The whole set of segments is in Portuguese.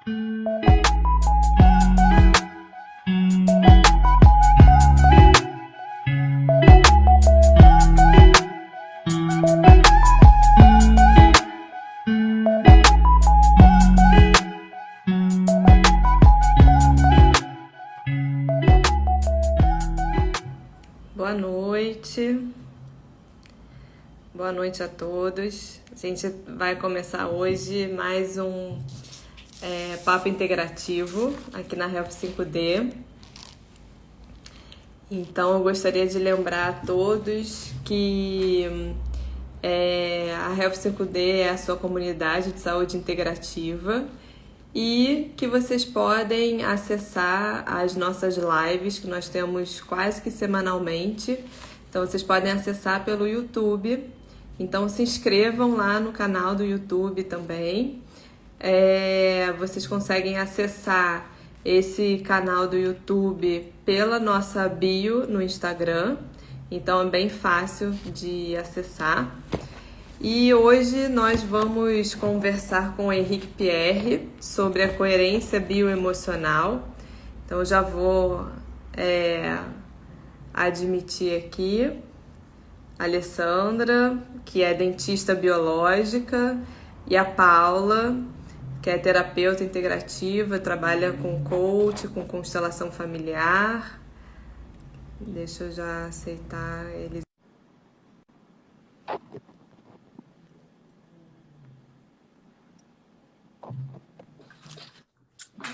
Boa noite. Boa noite a todos. A gente vai começar hoje mais um papo integrativo aqui na Health 5D. Então, eu gostaria de lembrar a todos que a Health 5D é a sua comunidade de saúde integrativa e que vocês podem acessar as nossas lives que nós temos quase que semanalmente. Então, vocês podem acessar pelo YouTube. Então, se inscrevam lá no canal do YouTube também. Vocês conseguem acessar esse canal do YouTube pela nossa bio no Instagram. Então, é bem fácil de acessar. E hoje nós vamos conversar com o Henrique Pierre sobre a coerência bioemocional. Então, eu já vou admitir aqui a Alessandra, que é dentista biológica, e a Paula, que é terapeuta integrativa, trabalha com coach, com constelação familiar. Deixa eu já aceitar eles.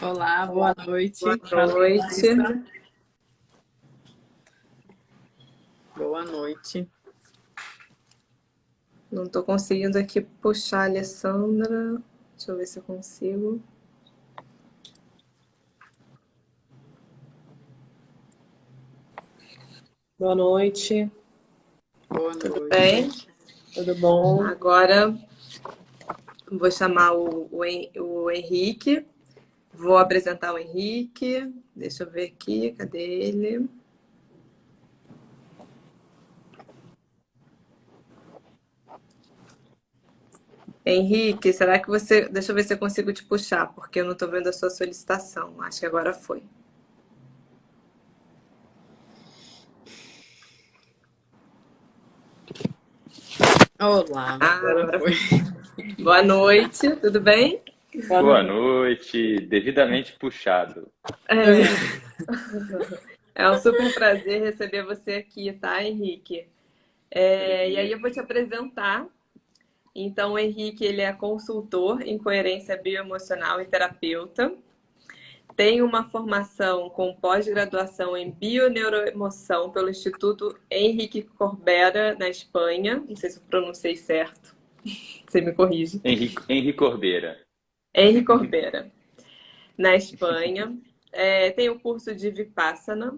Olá, boa noite. Boa noite. Boa noite. Não estou conseguindo aqui puxar a Alessandra. Deixa eu ver se eu consigo. Boa noite. Boa noite. Tudo bem? Tudo bom? Agora vou chamar o Henrique. Vou apresentar o Henrique. Deixa eu ver aqui, cadê ele? Henrique, será que você... Deixa eu ver se eu consigo te puxar, porque eu não estou vendo a sua solicitação. Acho que agora foi. Olá, agora foi. Boa noite, tudo bem? Boa noite, devidamente puxado. É um super prazer receber você aqui, tá, Henrique? E aí eu vou te apresentar. Então, o Henrique, ele é consultor em coerência bioemocional e terapeuta. Tem uma formação com pós-graduação em bioneuroemoção pelo Instituto Henrique Corbera, na Espanha. Não sei se eu pronunciei certo. Você me corrige. Henrique Corbera. Henrique Corbera, na Espanha. Tem o curso de Vipassana,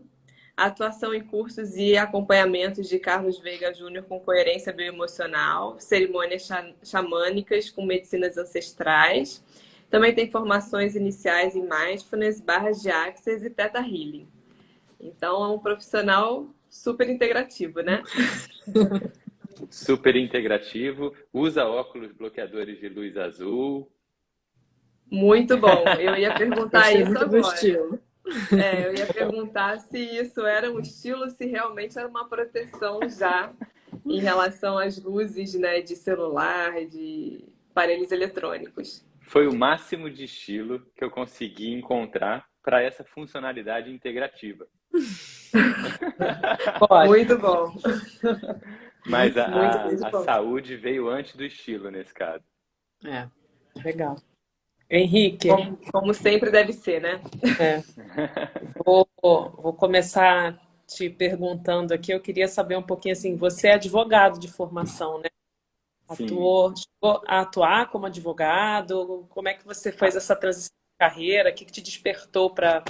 atuação em cursos e acompanhamentos de Carlos Veiga Júnior com coerência bioemocional, cerimônias xamânicas com medicinas ancestrais. Também tem formações iniciais em Mindfulness, barras de Access e Theta Healing. Então, é um profissional super integrativo, né? Super integrativo, usa óculos bloqueadores de luz azul. Muito bom. Eu ia perguntar isso muito agora. do estilo. Eu ia perguntar se isso era um estilo, se realmente era uma proteção já em relação às luzes, né, de celular, de aparelhos eletrônicos. Foi o máximo de estilo que eu consegui encontrar para essa funcionalidade integrativa. Muito bom. Mas Muito a bom. saúde veio antes do estilo nesse caso. Legal. Henrique, Como sempre deve ser, né? vou começar te perguntando aqui. Eu queria saber um pouquinho assim, você é advogado de formação, né? Chegou a atuar como advogado? Como é que você fez essa transição de carreira? O que te despertou para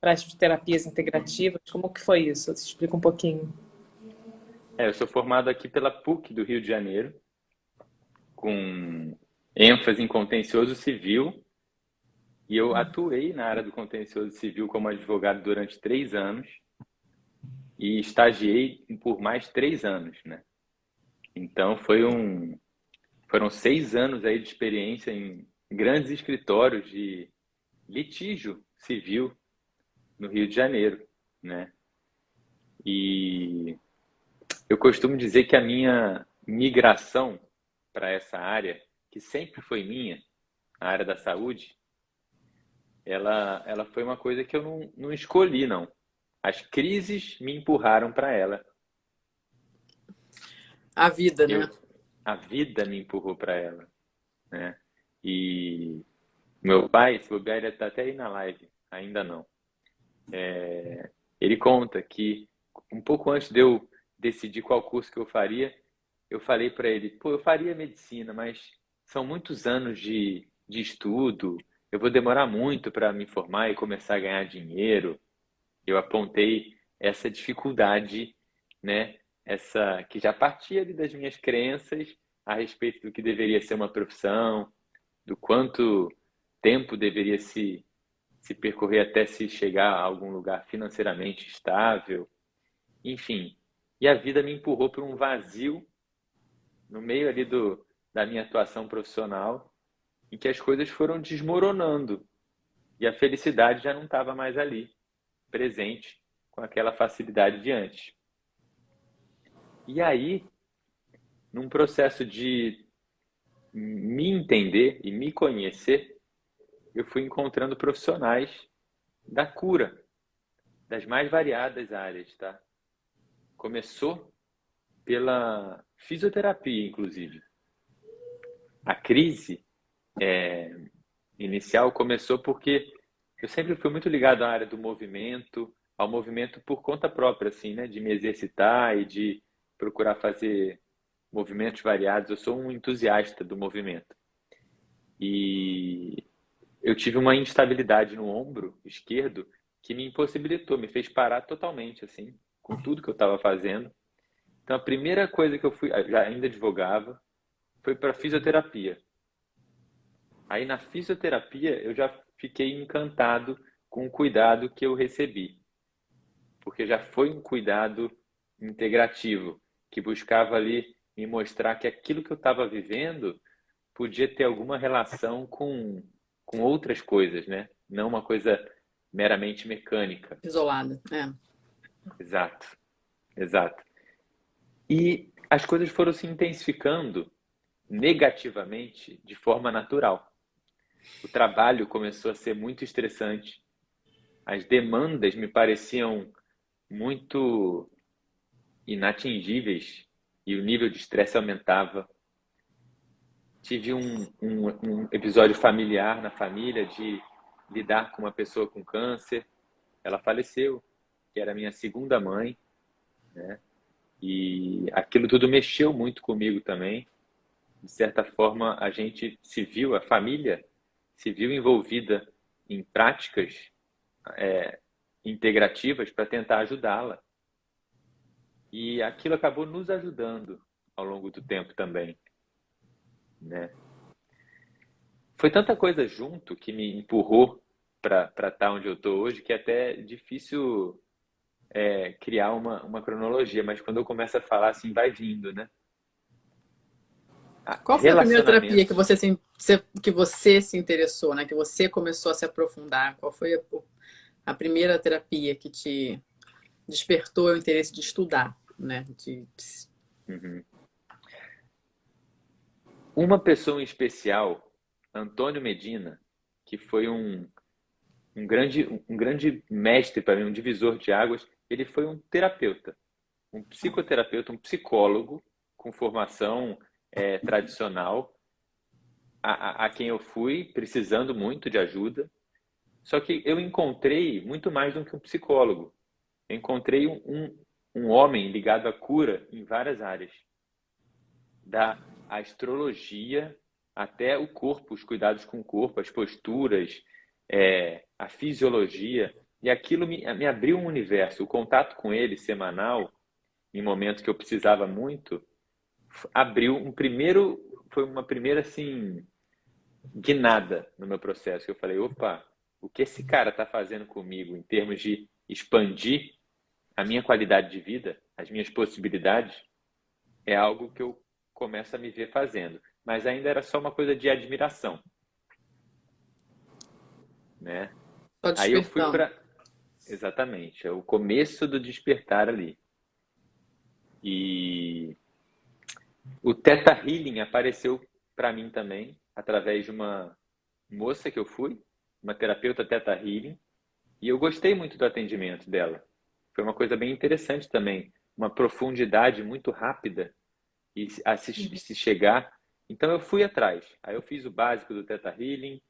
as terapias integrativas? Como que foi isso? Você explica um pouquinho. Eu sou formado aqui pela PUC do Rio de Janeiro, com ênfase em contencioso civil, e eu atuei na área do contencioso civil como advogado durante 3 anos e estagiei por mais 3 anos, né? Então foram 6 anos aí de experiência em grandes escritórios de litígio civil no Rio de Janeiro, né? E eu costumo dizer que a minha migração para essa área, que sempre foi minha, a área da saúde, ela foi uma coisa que eu não escolhi, não. As crises me empurraram para ela. A vida, né? A vida me empurrou para ela, né? E meu pai, se bobear, ele está até aí na live, ainda não. Ele conta que um pouco antes de eu decidir qual curso que eu faria, eu falei para ele, pô, eu faria medicina, mas são muitos anos de estudo, eu vou demorar muito para me formar e começar a ganhar dinheiro. Eu apontei essa dificuldade, né? Essa que já partia ali das minhas crenças a respeito do que deveria ser uma profissão, do quanto tempo deveria se percorrer até se chegar a algum lugar financeiramente estável, enfim. E a vida me empurrou para um vazio no meio ali da minha atuação profissional, em que as coisas foram desmoronando e a felicidade já não estava mais ali, presente com aquela facilidade de antes. E aí, num processo de me entender e me conhecer, eu fui encontrando profissionais da cura, das mais variadas áreas, tá? Começou pela fisioterapia, inclusive. A crise inicial começou porque eu sempre fui muito ligado à área do movimento, ao movimento por conta própria, assim, né? De me exercitar e de procurar fazer movimentos variados. Eu sou um entusiasta do movimento. E eu tive uma instabilidade no ombro esquerdo que me impossibilitou, me fez parar totalmente, assim, com tudo que eu estava fazendo. Então, a primeira coisa que eu fui, já ainda advogava, foi para fisioterapia. Aí, na fisioterapia, eu já fiquei encantado com o cuidado que eu recebi, porque já foi um cuidado integrativo, que buscava ali me mostrar que aquilo que eu estava vivendo podia ter alguma relação com outras coisas, né? Não uma coisa meramente mecânica. Isolada, Exato, exato. E as coisas foram se intensificando negativamente de forma natural. O trabalho começou a ser muito estressante. As demandas me pareciam muito inatingíveis e o nível de estresse aumentava. Tive um episódio familiar na família de lidar com uma pessoa com câncer. Ela faleceu, que era minha segunda mãe, né? E aquilo tudo mexeu muito comigo também. De certa forma, a gente se viu, a família se viu envolvida em práticas integrativas para tentar ajudá-la. E aquilo acabou nos ajudando ao longo do tempo também, né? Foi tanta coisa junto que me empurrou para estar onde eu estou hoje que é até difícil criar uma cronologia, mas quando eu começo a falar, assim, vai vindo, né? Qual foi a primeira terapia que você se interessou, né? Que você começou a se aprofundar? Qual foi a primeira terapia que te despertou o interesse de estudar, né? Uhum. Uma pessoa em especial, Antônio Medina, que foi um grande mestre para mim, um divisor de águas, ele foi um terapeuta, um psicoterapeuta, um psicólogo com formação tradicional, a quem eu fui precisando muito de ajuda. Só que eu encontrei muito mais do que um psicólogo. Eu encontrei um homem ligado à cura em várias áreas. Da astrologia até o corpo, os cuidados com o corpo, as posturas, a fisiologia. E aquilo me abriu um universo. O contato com ele semanal, em momentos que eu precisava muito, foi uma primeira assim, guinada no meu processo. Eu falei, opa, o que esse cara está fazendo comigo em termos de expandir a minha qualidade de vida, as minhas possibilidades, é algo que eu começo a me ver fazendo. Mas ainda era só uma coisa de admiração. né? Só Aí eu fui despertando. para... Exatamente, é o começo do despertar ali. E o Theta Healing apareceu para mim também, através de uma moça que eu fui, uma terapeuta Theta Healing, e eu gostei muito do atendimento dela. Foi uma coisa bem interessante também, uma profundidade muito rápida e se chegar. Então eu fui atrás. Aí eu fiz o básico do Theta Healing,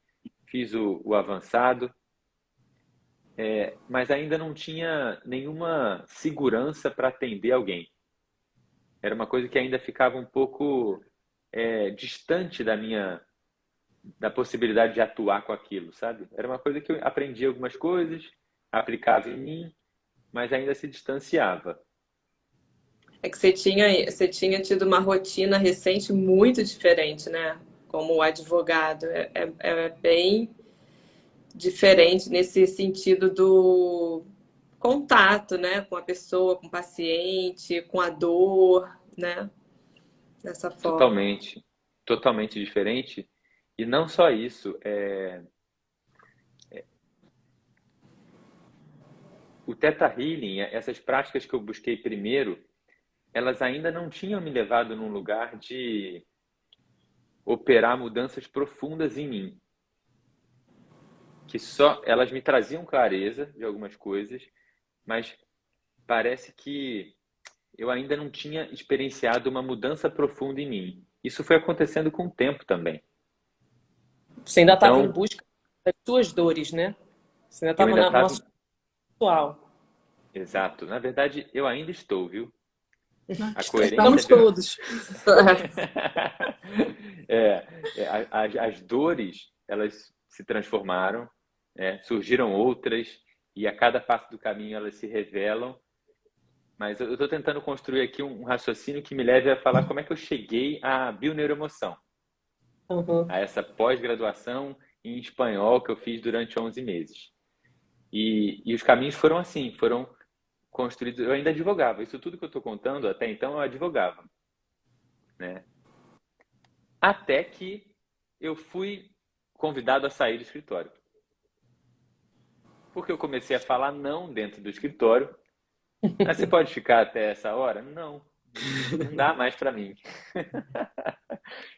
fiz o avançado, mas ainda não tinha nenhuma segurança para atender alguém. Era uma coisa que ainda ficava um pouco distante da possibilidade de atuar com aquilo, sabe? Era uma coisa que eu aprendi algumas coisas, aplicava em mim, mas ainda se distanciava. É que você tinha tido uma rotina recente muito diferente, né? Como advogado. É bem diferente nesse sentido do contato, né? Com a pessoa, com o paciente, com a dor, né? Dessa forma. Totalmente, totalmente diferente. E não só isso, o Theta Healing, essas práticas que eu busquei primeiro, elas ainda não tinham me levado num lugar de operar mudanças profundas em mim, que só elas me traziam clareza de algumas coisas, mas parece que eu ainda não tinha experienciado uma mudança profunda em mim. Isso foi acontecendo com o tempo também. Você ainda estava em Então, busca das suas dores, né? Você ainda eu estava ainda no estava. assunto atual. Exato. Na verdade, eu ainda estou, viu? A coerência Estamos todos. as dores, elas se transformaram, surgiram outras, e a cada passo do caminho elas se revelam. Mas eu estou tentando construir aqui um raciocínio que me leve a falar como é que eu cheguei à bioneuroemoção, Uhum. a essa pós-graduação em espanhol que eu fiz durante 11 meses. E os caminhos foram assim, foram construídos. Eu ainda advogava, isso tudo que eu estou contando, até então eu advogava, né? Até que eu fui convidado a sair do escritório. Porque eu comecei a falar não dentro do escritório. Ah, você pode ficar até essa hora? Não, não dá mais para mim.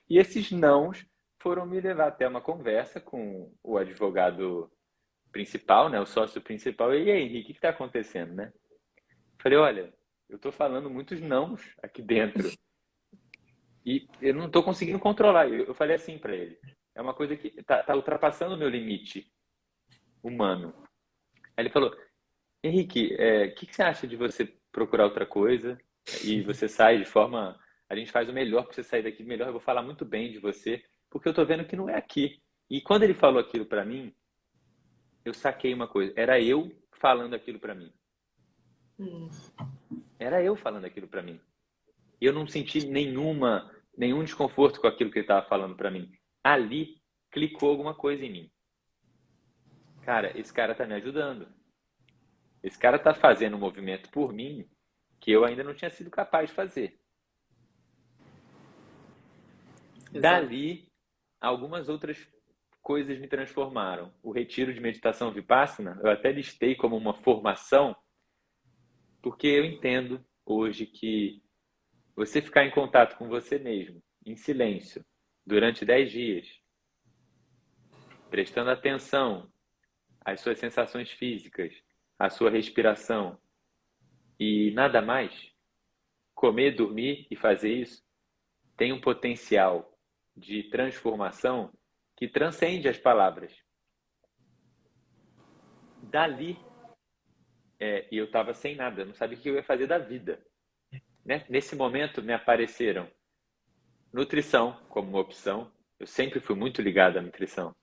E esses nãos foram me levar até uma conversa com o advogado principal, né, o sócio principal. E aí, Henrique, o que está acontecendo, né? Falei, olha, eu estou falando muitos nãos aqui dentro e eu não estou conseguindo controlar. Eu falei assim para ele, é uma coisa que está ultrapassando o meu limite humano. Aí ele falou, Henrique, o que você acha de você procurar outra coisa e você sai de forma... A gente faz o melhor para você sair daqui melhor. Eu vou falar muito bem de você, porque eu estou vendo que não é aqui. E quando ele falou aquilo para mim, eu saquei uma coisa. Era eu falando aquilo para mim. Era eu falando aquilo para mim. E eu não senti nenhum desconforto com aquilo que ele estava falando para mim. Ali, clicou alguma coisa em mim. Cara, esse cara tá me ajudando. Esse cara tá fazendo um movimento por mim que eu ainda não tinha sido capaz de fazer. Exato. Dali, algumas outras coisas me transformaram. O retiro de meditação Vipassana, eu até listei como uma formação, porque eu entendo hoje que você ficar em contato com você mesmo, em silêncio, durante 10 dias, prestando atenção às suas sensações físicas, à sua respiração e nada mais, comer, dormir e fazer isso, tem um potencial de transformação que transcende as palavras. Dali, e eu estava sem nada, não sabia o que eu ia fazer da vida. Né? Nesse momento, me apareceram nutrição como uma opção. Eu sempre fui muito ligado à nutrição.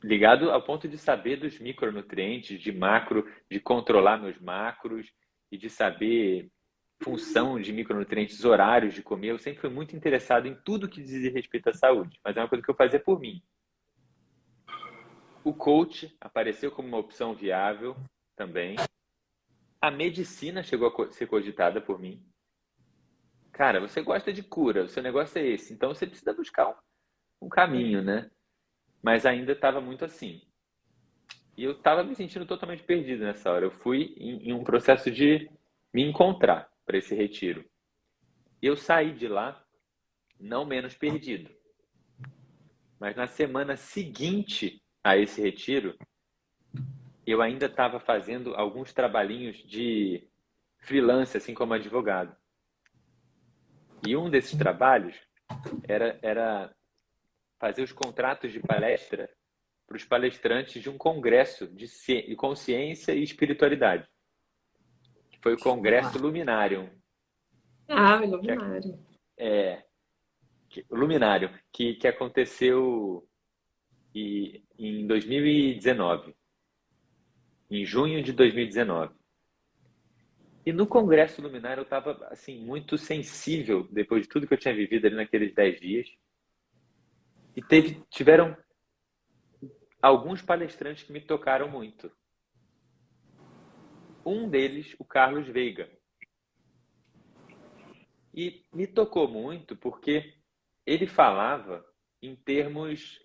Ligado ao ponto de saber dos micronutrientes, de macro, de controlar meus macros e de saber função de micronutrientes, horários de comer. Eu sempre fui muito interessado em tudo que dizia respeito à saúde, mas é uma coisa que eu fazia por mim. O coach apareceu como uma opção viável também. A medicina chegou a ser cogitada por mim. Cara, você gosta de cura, o seu negócio é esse, então você precisa buscar um caminho, né? Mas ainda estava muito assim. E eu estava me sentindo totalmente perdido nessa hora. Eu fui em um processo de me encontrar para esse retiro. E eu saí de lá não menos perdido. Mas na semana seguinte a esse retiro, eu ainda estava fazendo alguns trabalhinhos de freelance, assim como advogado. E um desses trabalhos era fazer os contratos de palestra para os palestrantes de um congresso de consciência e espiritualidade, que foi o Congresso Luminarium. Ah, o Iluminário. Luminário, que aconteceu em 2019, em junho de 2019. E no Congresso Luminário eu estava assim, muito sensível, depois de tudo que eu tinha vivido ali naqueles 10 dias. E tiveram alguns palestrantes que me tocaram muito. Um deles, o Carlos Veiga. E me tocou muito porque ele falava em termos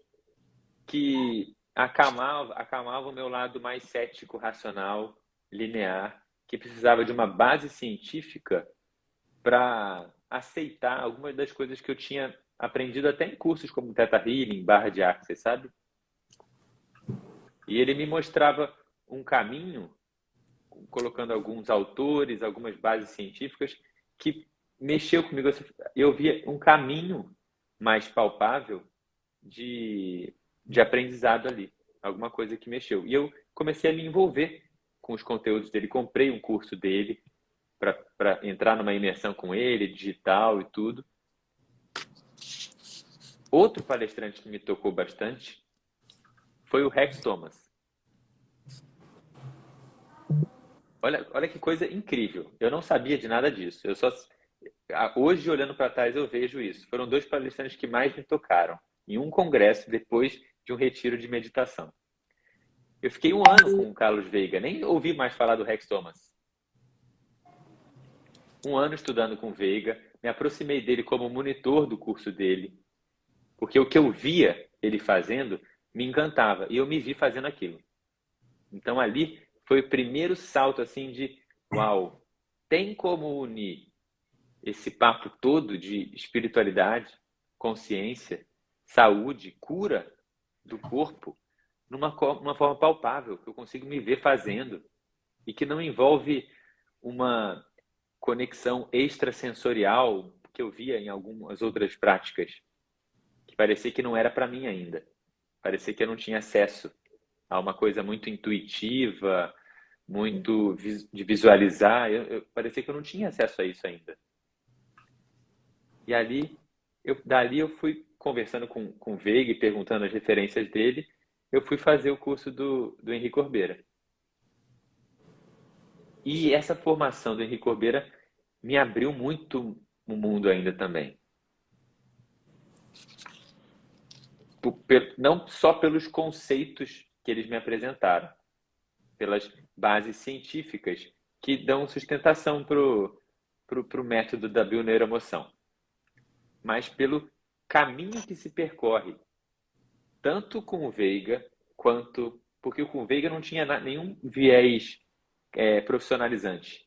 que acalmava o meu lado mais cético, racional, linear, que precisava de uma base científica para aceitar algumas das coisas que eu tinha aprendido até em cursos como Theta Healing, Barra de Access, sabe? E ele me mostrava um caminho, colocando alguns autores, algumas bases científicas, que mexeu comigo. Eu via um caminho mais palpável de aprendizado ali, alguma coisa que mexeu. E eu comecei a me envolver com os conteúdos dele, comprei um curso dele para entrar numa imersão com ele, digital e tudo. Outro palestrante que me tocou bastante foi o Rex Thomas. Olha que coisa incrível. Eu não sabia de nada disso. Hoje, olhando para trás, eu vejo isso. Foram 2 palestrantes que mais me tocaram em um congresso depois de um retiro de meditação. Eu fiquei 1 ano com o Carlos Veiga, nem ouvi mais falar do Rex Thomas. 1 ano estudando com o Veiga, me aproximei dele como monitor do curso dele, porque o que eu via ele fazendo me encantava e eu me vi fazendo aquilo. Então ali foi o primeiro salto assim de uau, tem como unir esse papo todo de espiritualidade, consciência, saúde, cura do corpo numa forma palpável, que eu consigo me ver fazendo e que não envolve uma conexão extrasensorial que eu via em algumas outras práticas, que parecia que não era para mim ainda. Parecia que eu não tinha acesso a uma coisa muito intuitiva, muito de visualizar. Parecia que eu não tinha acesso a isso ainda. E dali eu fui conversando com o Veiga e perguntando as referências dele, eu fui fazer o curso do Henrique Corbeira. E essa formação do Henrique Corbeira me abriu muito o mundo ainda também. Não só pelos conceitos que eles me apresentaram, pelas bases científicas que dão sustentação para o método da bioneuroemoção, mas pelo caminho que se percorre, tanto com o Veiga, porque com o Veiga não tinha nenhum viés profissionalizante.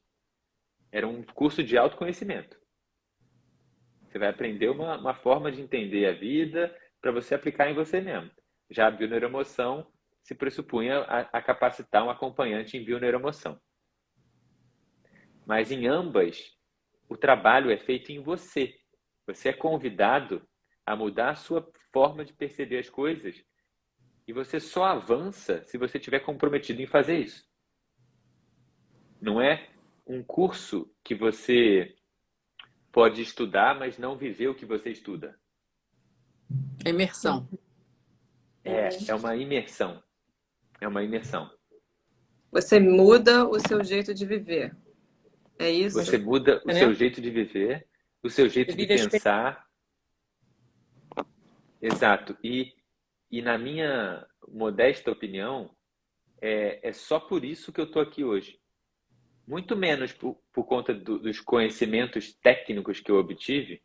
Era um curso de autoconhecimento. Você vai aprender uma forma de entender a vida para você aplicar em você mesmo. Já a bioneuroemoção se pressupunha a capacitar um acompanhante em bioneuroemoção. Mas em ambas, o trabalho é feito em você. Você é convidado a mudar a sua forma de perceber as coisas e você só avança se você estiver comprometido em fazer isso. Não é um curso que você pode estudar, mas não viver o que você estuda. Imersão. É uma imersão. É uma imersão. Você muda o seu jeito de viver. É isso? Você muda o seu jeito de viver, o seu jeito de pensar. Exato. E na minha modesta opinião, é só por isso que eu estou aqui hoje. Muito menos por conta dos conhecimentos técnicos que eu obtive,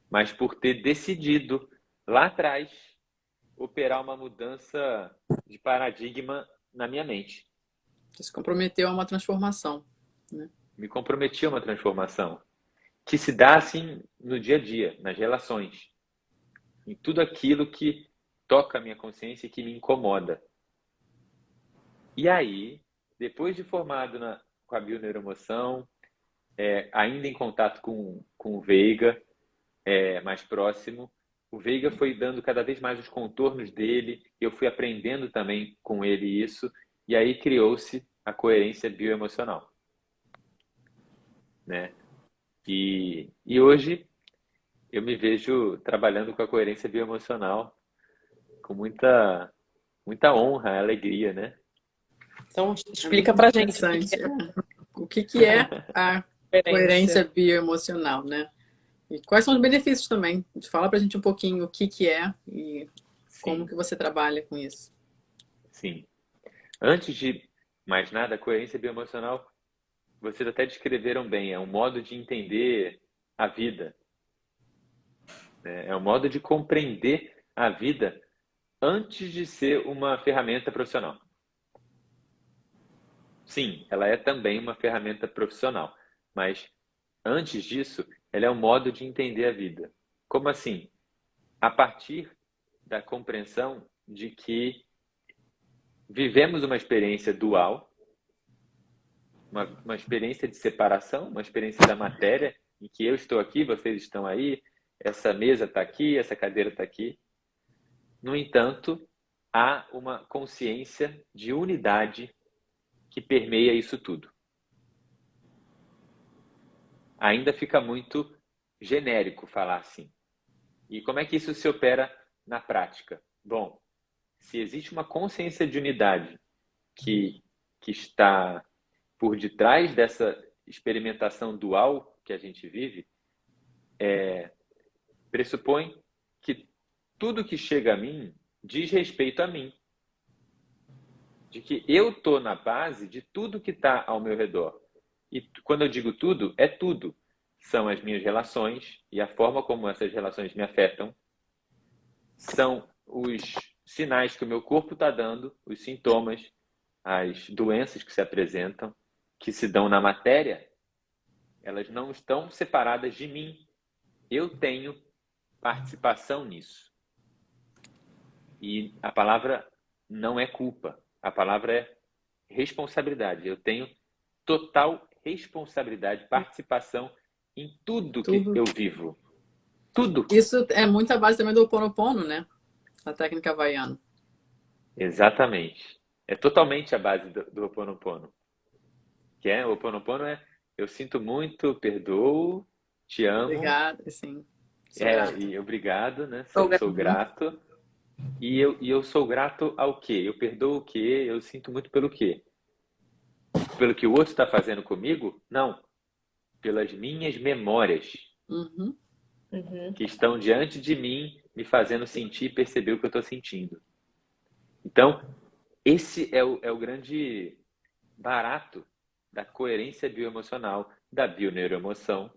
mas por ter decidido lá atrás operar uma mudança de paradigma na minha mente. Você se comprometeu a uma transformação, né? Me comprometi a uma transformação que se dá assim no dia a dia, nas relações, em tudo aquilo que toca a minha consciência e que me incomoda. E aí, depois de formado com a bioneuroemoção, ainda em contato com o Veiga, mais próximo, o Veiga foi dando cada vez mais os contornos dele, eu fui aprendendo também com ele isso, e aí criou-se a coerência bioemocional, né? E hoje eu me vejo trabalhando com a coerência bioemocional com muita honra, alegria, né? Então, É explica muito pra gente interessante. O que que é a coerência coerência. bioemocional, né? E quais são os benefícios também? Fala pra gente um pouquinho o que é e como Sim, que você trabalha com isso. sim. Antes de mais nada, a coerência bioemocional, vocês até descreveram bem, é um modo de entender a vida, né? É um modo de compreender a vida antes de ser uma ferramenta profissional. Sim, ela é também uma ferramenta profissional, mas antes disso, ela é um modo de entender a vida. Como assim? A partir da compreensão de que vivemos uma experiência dual, uma experiência de separação, uma experiência da matéria, em que eu estou aqui, vocês estão aí, essa mesa está aqui, essa cadeira está aqui. No entanto, há uma consciência de unidade que permeia isso tudo. Ainda fica muito genérico falar assim. E como é que isso se opera na prática? Bom, se existe uma consciência de unidade que está por detrás dessa experimentação dual que a gente vive, pressupõe que tudo que chega a mim diz respeito a mim. De que eu estou na base de tudo que está ao meu redor. E quando eu digo tudo, é tudo. São as minhas relações e a forma como essas relações me afetam. São os sinais que o meu corpo está dando, os sintomas, as doenças que se apresentam, que se dão na matéria, elas não estão separadas de mim. Eu tenho participação nisso. E a palavra não é culpa, a palavra é responsabilidade. Eu tenho total responsabilidade, participação em tudo que Tudo. eu vivo. Tudo. Isso é muito a base também do Ho Oponopono, né? A técnica havaiana. Exatamente. É totalmente a base do Ho Oponopono. O Ho Oponopono eu sinto muito, perdoo, te amo, Obrigada, sim. Sou grata. e obrigado, né? Sou Sou grato. E eu sou grato ao quê? Eu perdoo o quê? Eu sinto muito pelo quê? Pelo que o outro está fazendo comigo? Não. Pelas minhas memórias Uhum. que estão diante de mim, me fazendo sentir e perceber o que eu estou sentindo. Então, esse é o grande barato da coerência bioemocional, da bioneuroemoção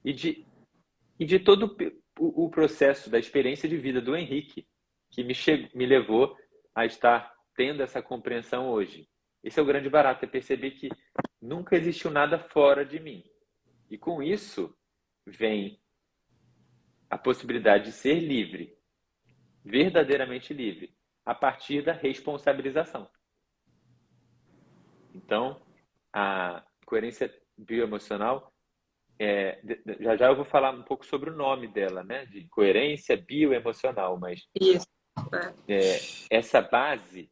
e de todo o processo da experiência de vida do Henrique, que me levou a estar tendo essa compreensão hoje. Esse é o grande barato, é perceber que nunca existiu nada fora de mim. E com isso vem a possibilidade de ser livre, verdadeiramente livre, a partir da responsabilização. Então, a coerência bioemocional, já eu vou falar um pouco sobre o nome dela, né? De coerência bioemocional, mas Isso. essa base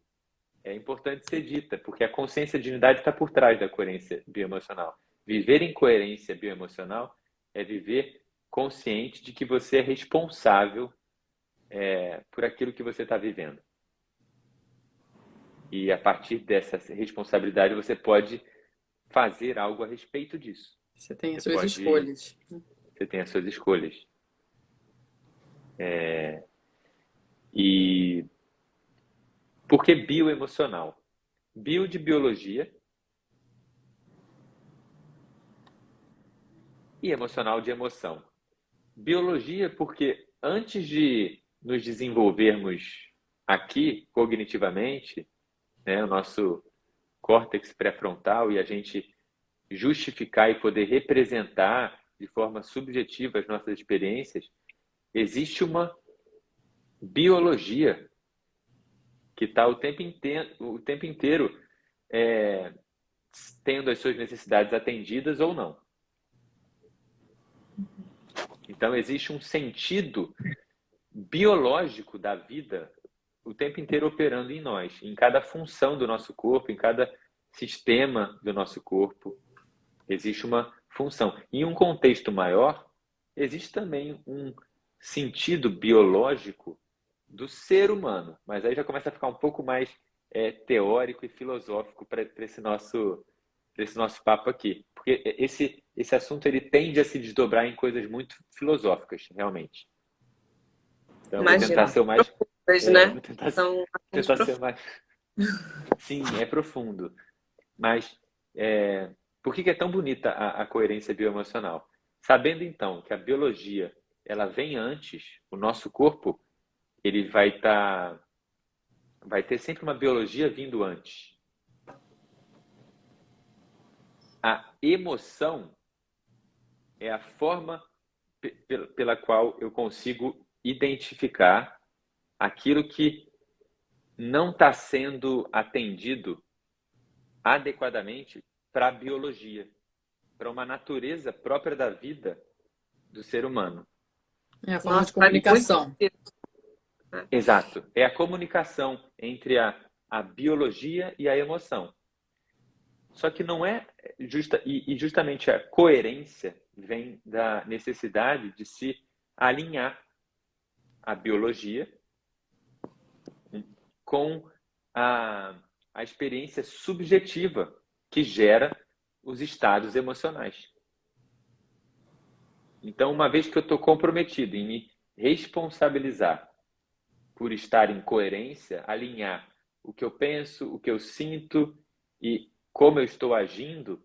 é importante ser dita, porque a consciência de unidade está por trás da coerência bioemocional. Viver em coerência bioemocional é viver consciente de que você é responsável por aquilo que você está vivendo. E a partir dessa responsabilidade você pode fazer algo a respeito disso. Você tem as suas escolhas. Você tem as suas escolhas. E por que bioemocional? Bio de biologia e emocional de emoção. Biologia porque antes de nos desenvolvermos aqui cognitivamente, né, o nosso córtex pré-frontal, e a gente justificar e poder representar de forma subjetiva as nossas experiências, existe uma biologia que está o tempo inteiro tendo as suas necessidades atendidas ou não. Então, existe um sentido biológico da vida o tempo inteiro operando em nós, em cada função do nosso corpo, em cada sistema do nosso corpo. Existe uma função. Em um contexto maior, existe também um sentido biológico do ser humano, mas aí já começa a ficar um pouco mais teórico e filosófico para esse nosso papo aqui, porque esse assunto ele tende a se desdobrar em coisas muito filosóficas, realmente. Então, eu vou tentar ser o mais né? vou tentar ser mais. Sim, é profundo, mas por que é tão bonita a coerência bioemocional? Sabendo então que a biologia ela vem antes, o nosso corpo ele vai ter sempre uma biologia vindo antes. A emoção é a forma pela qual eu consigo identificar aquilo que não está sendo atendido adequadamente para a biologia, para uma natureza própria da vida do ser humano. É a forma de comunicação. Exato. É a comunicação entre a biologia e a emoção. Só que não é justa, e justamente a coerência vem da necessidade de se alinhar a biologia com a experiência subjetiva que gera os estados emocionais. Então, uma vez que eu estou comprometido em me responsabilizar por estar em coerência, alinhar o que eu penso, o que eu sinto e como eu estou agindo,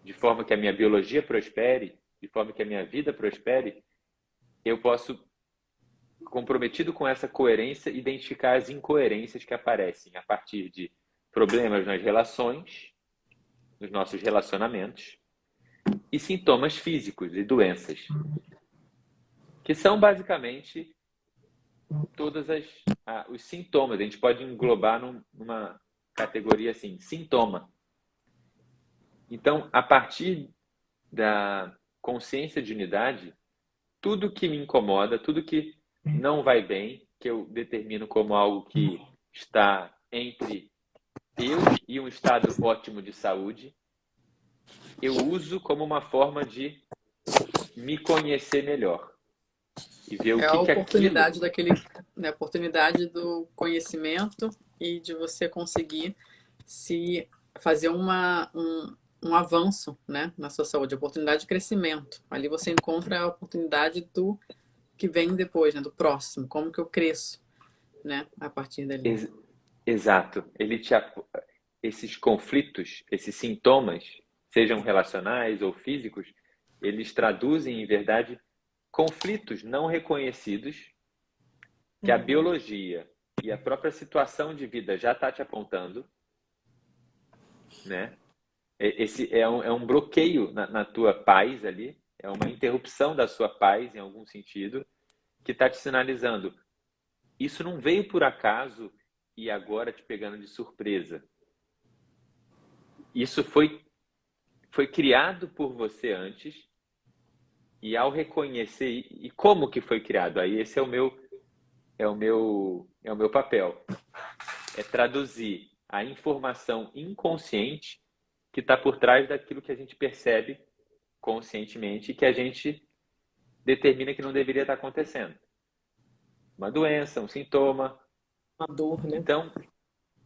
de forma que a minha biologia prospere, de forma que a minha vida prospere, eu posso, comprometido com essa coerência, identificar as incoerências que aparecem a partir de problemas nas relações, nos nossos relacionamentos, e sintomas físicos e doenças, que são basicamente todos os sintomas. A gente pode englobar numa categoria assim, sintoma. Então, a partir da consciência de unidade, tudo que me incomoda, tudo que não vai bem, que eu determino como algo que está entre eu e um estado ótimo de saúde, eu uso como uma forma de me conhecer melhor e ver o que a oportunidade aquilo... a oportunidade do conhecimento e de você conseguir se fazer um avanço, né, na sua saúde, a oportunidade de crescimento. Ali você encontra a oportunidade do que vem depois, né, do próximo, como que eu cresço, né, a partir dali. Exato. Esses conflitos, esses sintomas, sejam relacionais ou físicos, eles traduzem, em verdade, conflitos não reconhecidos que a biologia e a própria situação de vida já está te apontando, né? Esse é um bloqueio na tua paz ali, é uma interrupção da sua paz em algum sentido, que está te sinalizando. Isso não veio por acaso e agora te pegando de surpresa. Isso foi criado por você antes, e ao reconhecer e como que foi criado, aí esse é o meu papel. É traduzir a informação inconsciente que está por trás daquilo que a gente percebe conscientemente e que a gente determina que não deveria estar acontecendo. Uma doença, um sintoma. Uma dor, né? Então,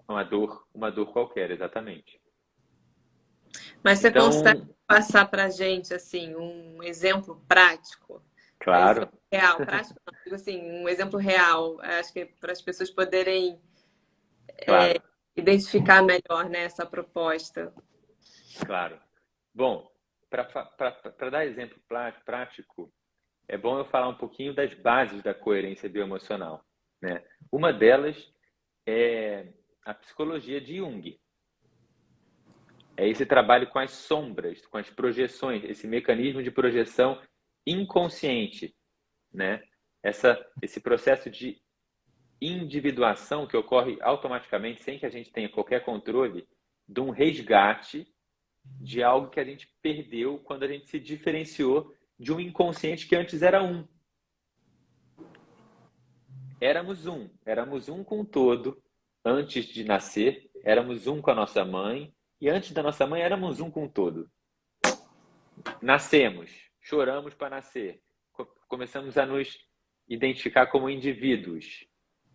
uma dor qualquer, exatamente. Mas você Então, consegue passar para a gente assim, um exemplo prático? claro. Um exemplo real, prático não, digo assim, um exemplo real. Acho que para as pessoas poderem Claro. Identificar melhor, né, essa proposta. Claro. Bom, para dar exemplo prático, é bom eu falar um pouquinho das bases da coerência bioemocional, né? Uma delas é a psicologia de Jung. É esse trabalho com as sombras, com as projeções, esse mecanismo de projeção inconsciente, né? Esse processo de individuação que ocorre automaticamente, sem que a gente tenha qualquer controle, de um resgate de algo que a gente perdeu quando a gente se diferenciou de um inconsciente que antes era um. Éramos um com o todo antes de nascer, éramos um com a nossa mãe, e antes da nossa mãe éramos um com o todo. Nascemos, choramos para nascer, começamos a nos identificar como indivíduos,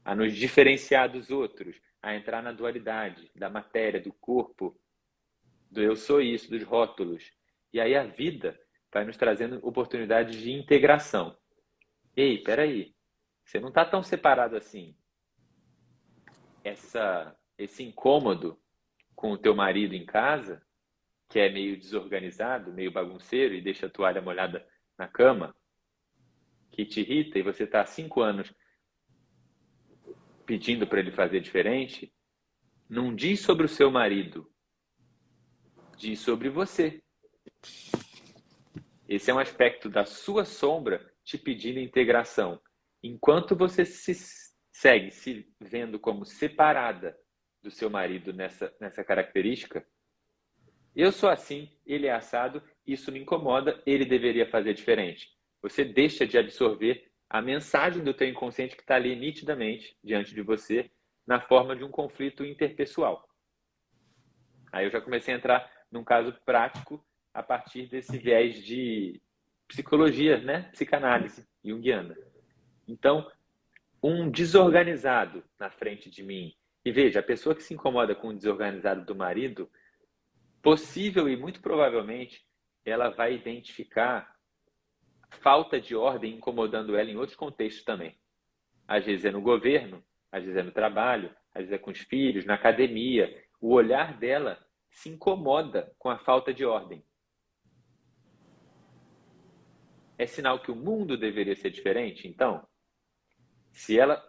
a nos diferenciar dos outros, a entrar na dualidade da matéria, do corpo, do eu sou isso, dos rótulos. E aí a vida vai nos trazendo oportunidades de integração. Ei, peraí, você não está tão separado assim. Esse incômodo com o teu marido em casa, que é meio desorganizado, meio bagunceiro e deixa a toalha molhada na cama, que te irrita e você está há 5 anos pedindo para ele fazer diferente, não diz sobre o seu marido, diz sobre você. Esse é um aspecto da sua sombra te pedindo integração. Enquanto você segue se vendo como separada do seu marido nessa característica, eu sou assim, ele é assado, isso me incomoda, ele deveria fazer diferente. Você deixa de absorver a mensagem do teu inconsciente que está ali nitidamente diante de você na forma de um conflito interpessoal. Aí eu já comecei a entrar num caso prático a partir desse viés de psicologia, né? Psicanálise junguiana. Então, um desorganizado na frente de mim, e veja, a pessoa que se incomoda com o desorganizado do marido, possível e muito provavelmente ela vai identificar falta de ordem incomodando ela em outros contextos também. Às vezes é no governo, às vezes é no trabalho, às vezes é com os filhos, na academia. O olhar dela se incomoda com a falta de ordem. É sinal que o mundo deveria ser diferente? Então, se ela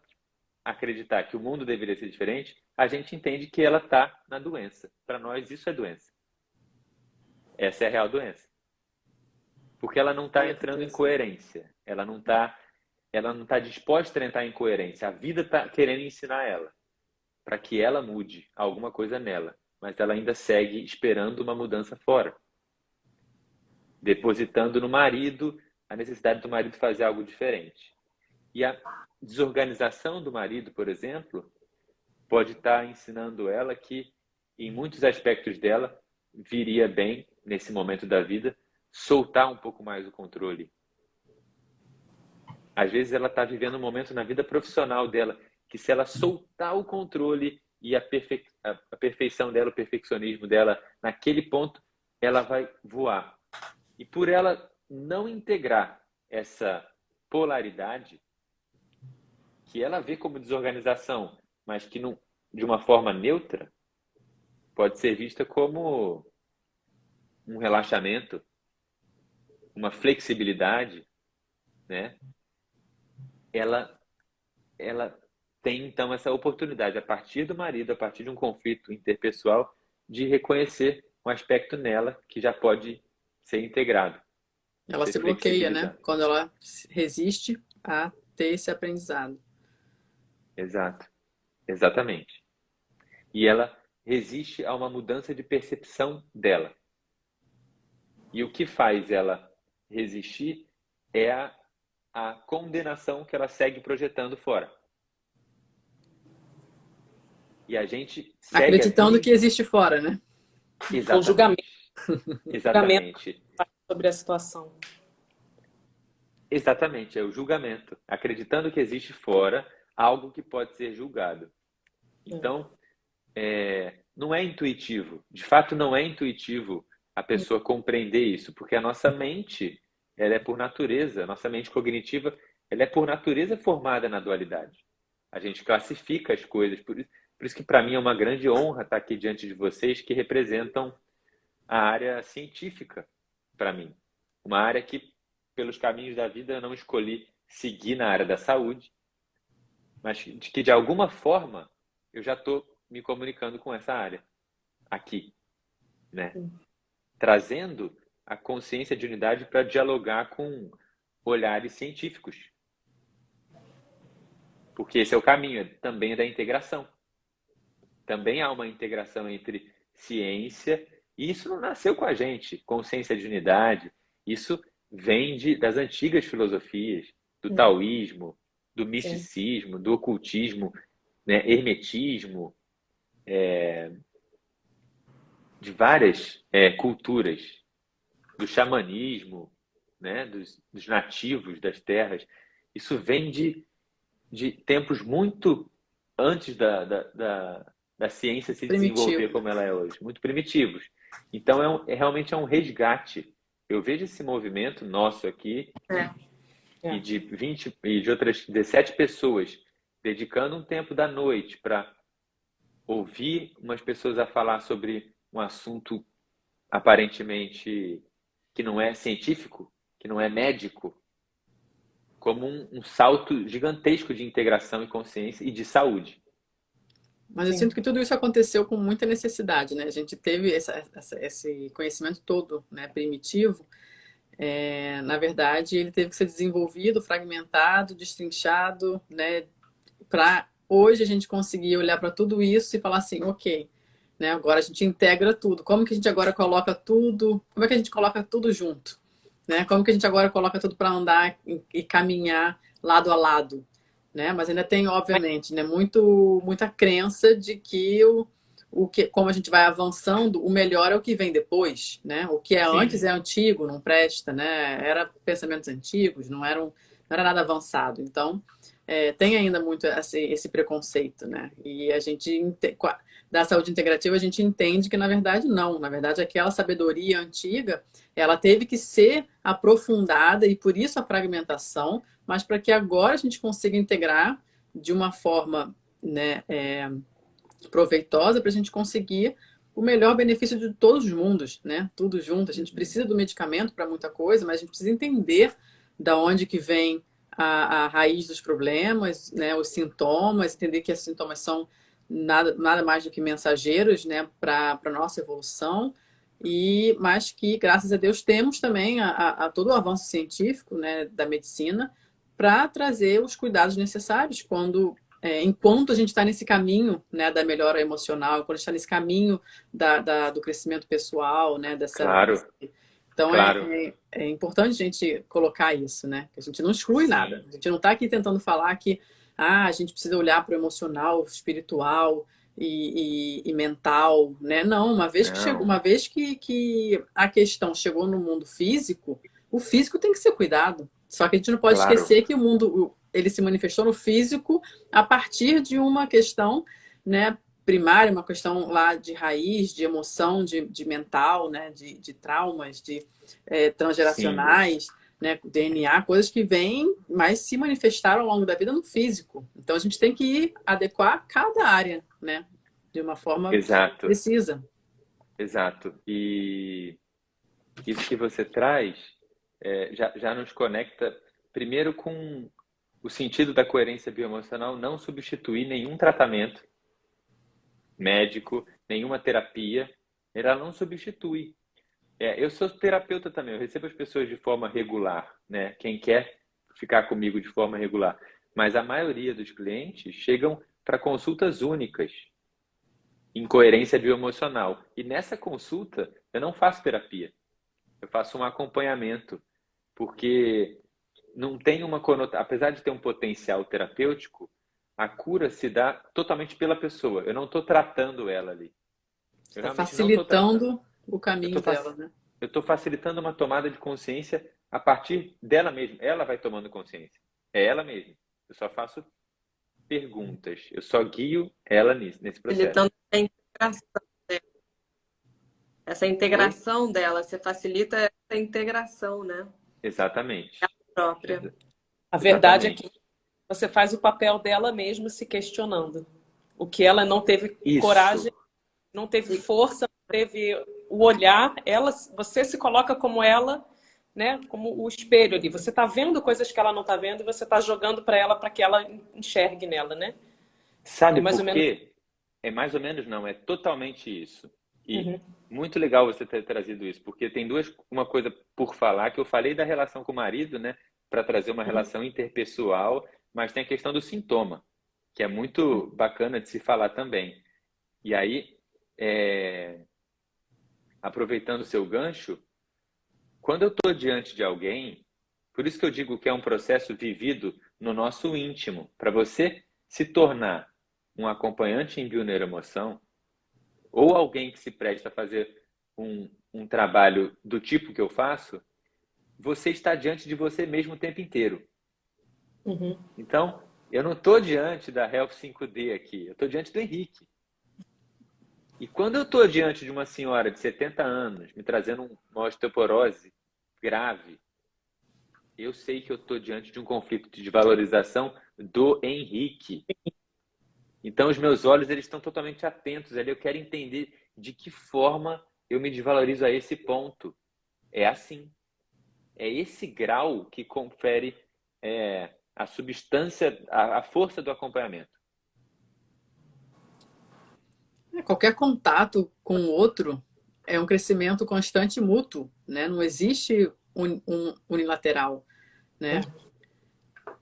acreditar que o mundo deveria ser diferente, a gente entende que ela está na doença. Para nós, isso é doença. Essa é a real doença. Porque ela não está entrando em coerência. Ela não está disposta a entrar em coerência. A vida está querendo ensinar ela para que ela mude alguma coisa nela. Mas ela ainda segue esperando uma mudança fora. Depositando no marido a necessidade do marido fazer algo diferente. E a desorganização do marido, por exemplo, pode estar ensinando ela que, em muitos aspectos dela, viria bem, nesse momento da vida, soltar um pouco mais o controle. Às vezes ela está vivendo um momento na vida profissional dela que, se ela soltar o controle e a perfeição dela, o perfeccionismo dela, naquele ponto, ela vai voar. E por ela não integrar essa polaridade, que ela vê como desorganização, mas que não, de uma forma neutra, pode ser vista como um relaxamento, uma flexibilidade, né? Ela tem, então, essa oportunidade, a partir do marido, a partir de um conflito interpessoal, de reconhecer um aspecto nela que já pode ser integrado. Ela se bloqueia, né? Quando ela resiste a ter esse aprendizado. Exato. Exatamente. E ela resiste a uma mudança de percepção dela. E o que faz ela resistir é a condenação que ela segue projetando fora. E a gente segue acreditando que existe fora, né? Exatamente. O julgamento. Exatamente. Sobre a situação. Exatamente, é o julgamento. Acreditando que existe fora algo que pode ser julgado. Então, não é intuitivo. De fato, não é intuitivo a pessoa compreender isso, porque a nossa mente, ela é por natureza, a nossa mente cognitiva, ela é por natureza formada na dualidade. A gente classifica as coisas. Por isso que, para mim, é uma grande honra estar aqui diante de vocês que representam a área científica, para mim. Uma área que, pelos caminhos da vida, eu não escolhi seguir na área da saúde, mas que, de alguma forma, eu já estou me comunicando com essa área aqui, né? Trazendo a consciência de unidade para dialogar com olhares científicos. Porque esse é o caminho também da integração. Também há uma integração entre ciência, e isso não nasceu com a gente, consciência de unidade. Isso vem das antigas filosofias, do taoísmo, do misticismo, do ocultismo, né, hermetismo, de várias culturas, do xamanismo, né, dos nativos das terras. Isso vem de tempos muito antes da ciência se desenvolver como ela é hoje, muito primitivos. Então, realmente é um resgate. Eu vejo esse movimento nosso aqui, e de 20 e de outras 17 pessoas dedicando um tempo da noite para ouvir umas pessoas a falar sobre um assunto aparentemente que não é científico, que não é médico, como um salto gigantesco de integração e consciência e de saúde. Mas eu sinto que tudo isso aconteceu com muita necessidade, né? A gente teve esse conhecimento todo, né, primitivo. Na verdade, ele teve que ser desenvolvido, fragmentado, destrinchado, né, para hoje a gente conseguir olhar para tudo isso e falar assim, ok, né, agora a gente integra tudo. Como que a gente agora coloca tudo? Como é que a gente coloca tudo junto? Né? Como que a gente agora coloca tudo para andar e caminhar lado a lado? Né? Mas ainda tem, obviamente, né, muita crença de que como a gente vai avançando, o melhor é o que vem depois, né? O que é antes é antigo, não presta, né? Era pensamentos antigos, não era nada avançado. Então, tem ainda muito esse preconceito, né? E a gente, da saúde integrativa, a gente entende que, na verdade, não. Na verdade, aquela sabedoria antiga, ela teve que ser aprofundada e, por isso, a fragmentação, mas para que agora a gente consiga integrar de uma forma, né, proveitosa para a gente conseguir o melhor benefício de todos os mundos, né? Tudo junto. A gente precisa do medicamento para muita coisa, mas a gente precisa entender da onde que vem a raiz dos problemas, né? Os sintomas, entender que esses sintomas são nada mais do que mensageiros, né? Para a nossa evolução. Mas que, graças a Deus, temos também a todo o avanço científico, né, da medicina para trazer os cuidados necessários enquanto a gente está nesse caminho, né, da melhora emocional, quando a gente está nesse caminho do crescimento pessoal, né, Claro. Então, claro. é importante a gente colocar isso, né? Que a gente não exclui nada. A gente não está aqui tentando falar que a gente precisa olhar para o emocional, espiritual e mental, né? Não, uma vez que a questão chegou no mundo físico, o físico tem que ser cuidado. Só que a gente não pode esquecer que o mundo ele se manifestou no físico a partir de uma questão, né, primária, uma questão lá de raiz, de emoção, de mental, né, de traumas, de transgeracionais, né, DNA, coisas que vêm, mas se manifestaram ao longo da vida no físico. Então a gente tem que adequar cada área, né, de uma forma precisa. Exato. E isso que você traz já nos conecta primeiro com o sentido da coerência bioemocional, não substituir nenhum tratamento médico, nenhuma terapia, ela não substitui. Eu sou terapeuta também, eu recebo as pessoas de forma regular, né? Quem quer ficar comigo de forma regular. Mas a maioria dos clientes chegam para consultas únicas, em coerência bioemocional. E nessa consulta, eu não faço terapia, eu faço um acompanhamento, porque não tem uma conotação, apesar de ter um potencial terapêutico, a cura se dá totalmente pela pessoa. Eu não estou tratando ela ali. Está facilitando o caminho dela, né? Eu estou facilitando uma tomada de consciência a partir dela mesma. Ela vai tomando consciência. É ela mesma. Eu só faço perguntas. Eu só guio ela nesse processo. Facilitando a integração dela. Essa integração dela. Você facilita essa integração, né? Exatamente. A própria. A verdade é que você faz o papel dela mesma se questionando. O que ela não teve coragem, não teve força, não teve o olhar. Você se coloca como ela, né? Como o espelho ali. Você está vendo coisas que ela não está vendo e você está jogando para ela para que ela enxergue nela, né? Sabe por quê? é mais ou menos não, é totalmente isso. E Uhum. muito legal você ter trazido isso, porque tem uma coisa por falar, que eu falei da relação com o marido, né, para trazer uma relação interpessoal, mas tem a questão do sintoma, que é muito bacana de se falar também. E aí, aproveitando o seu gancho, quando eu estou diante de alguém, por isso que eu digo que é um processo vivido no nosso íntimo, para você se tornar um acompanhante em bioneuroemoção, ou alguém que se presta a fazer um trabalho do tipo que eu faço, você está diante de você mesmo o tempo inteiro. Uhum. Então, eu não estou diante da Health 5D aqui, eu estou diante do Henrique. E quando eu estou diante de uma senhora de 70 anos, me trazendo uma osteoporose grave, eu sei que eu estou diante de um conflito de valorização do Henrique. Então, os meus olhos eles estão totalmente atentos ali. Eu quero entender de que forma eu me desvalorizo a esse ponto. É assim. É esse grau que confere a substância, a força do acompanhamento. Qualquer contato com o outro é um crescimento constante e mútuo, né? Não existe unilateral, né?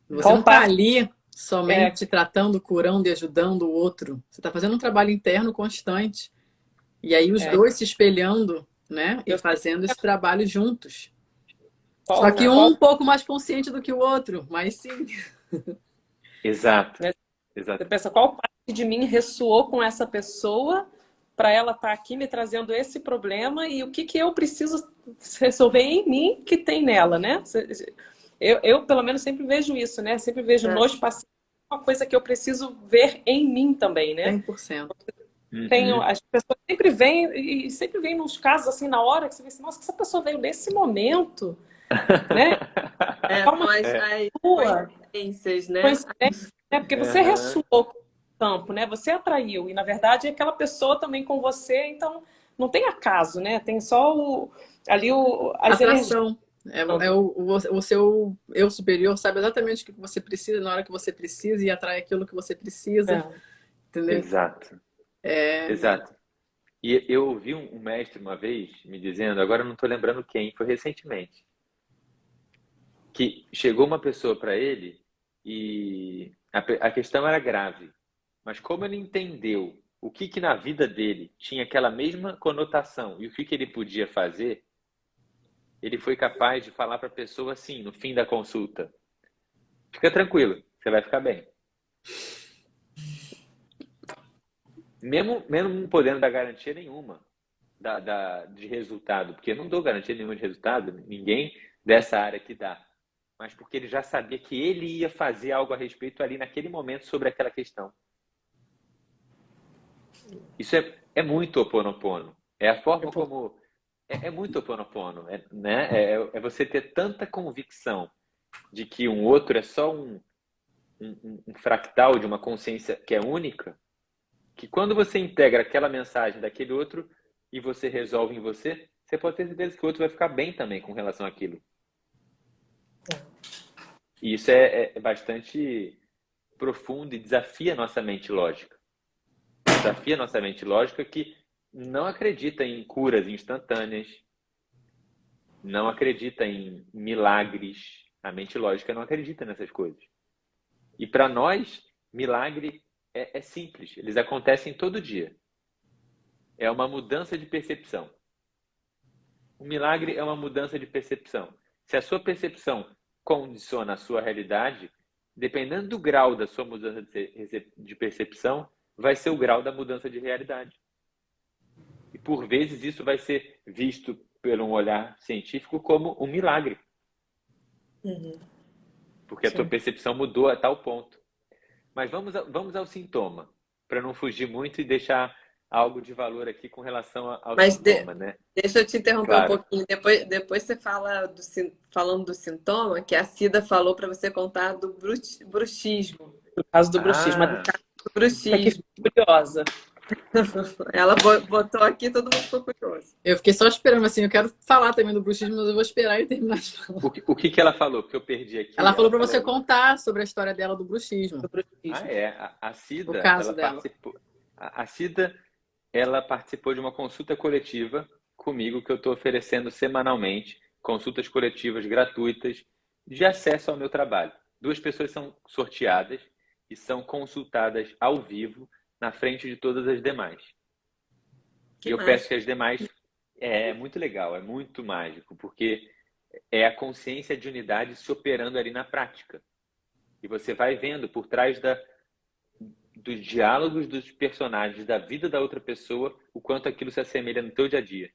Você Qual não está parte ali somente tratando, curando e ajudando o outro. Você está fazendo um trabalho interno constante. E aí os dois se espelhando, né? E fazendo esse trabalho juntos. Só que um pouco mais consciente do que o outro, mas sim. Exato. Você pensa, qual parte de mim ressoou com essa pessoa para ela estar aqui me trazendo esse problema e o que eu preciso resolver em mim que tem nela, né? Eu pelo menos, sempre vejo isso, né? Sempre vejo nos pacientes uma coisa que eu preciso ver em mim também, né? 100%. As pessoas sempre vêm nos casos assim, na hora que você vê assim, nossa, essa pessoa veio nesse momento, né? Coincidências, né? Coincidência, né? Porque você ressoou com o campo, né? Você atraiu. E, na verdade, é aquela pessoa também com você. Então, não tem acaso, né? Tem só as atração. O seu eu superior sabe exatamente o que você precisa na hora que você precisa e atrai aquilo que você precisa. Entendeu? Exato. Exato. E eu ouvi um mestre uma vez me dizendo, agora eu não estou lembrando quem, foi recentemente, que chegou uma pessoa para ele e a questão era grave, mas como ele entendeu o que na vida dele tinha aquela mesma conotação e o que ele podia fazer, ele foi capaz de falar para a pessoa assim, no fim da consulta: fica tranquilo, você vai ficar bem. Mesmo não podendo dar garantia nenhuma de resultado, porque eu não dou garantia nenhuma de resultado, ninguém dessa área que dá, mas porque ele já sabia que ele ia fazer algo a respeito ali naquele momento sobre aquela questão. Isso é muito Ho Oponopono. É a forma como... É muito Ho Oponopono, né? É você ter tanta convicção de que um outro é só um fractal de uma consciência que é única, que quando você integra aquela mensagem daquele outro e você resolve em você, você pode ter certeza que o outro vai ficar bem também com relação àquilo. E isso é bastante profundo e desafia nossa mente lógica. Desafia nossa mente lógica que não acredita em curas instantâneas, não acredita em milagres. A mente lógica não acredita nessas coisas. E para nós, milagre é simples, eles acontecem todo dia. É uma mudança de percepção. O milagre é uma mudança de percepção. Se a sua percepção condiciona a sua realidade, dependendo do grau da sua mudança de percepção, vai ser o grau da mudança de realidade. E por vezes isso vai ser visto por um olhar científico como um milagre. Porque a tua percepção mudou a tal ponto. Mas vamos ao sintoma, para não fugir muito e deixar algo de valor aqui com relação ao sintoma, né? Deixa eu te interromper um pouquinho. Depois você fala falando do sintoma, que a Cida falou para você contar do bruxismo. No caso do bruxismo. No caso do bruxismo. Curiosa. Ela botou aqui, todo mundo ficou curioso. Eu fiquei só esperando, assim, eu quero falar também do bruxismo, mas eu vou esperar ele terminar de falar. O que ela falou? Porque eu perdi aqui. Ela falou para você contar sobre a história dela do bruxismo. A Cida, o caso ela dela. A Cida, ela participou de uma consulta coletiva comigo que eu estou oferecendo semanalmente, consultas coletivas gratuitas de acesso ao meu trabalho. 2 pessoas são sorteadas e são consultadas ao vivo na frente de todas as demais. E eu peço que as demais... É muito legal, é muito mágico, porque é a consciência de unidade se operando ali na prática. E você vai vendo por trás dos diálogos dos personagens, da vida da outra pessoa, o quanto aquilo se assemelha no teu dia a dia.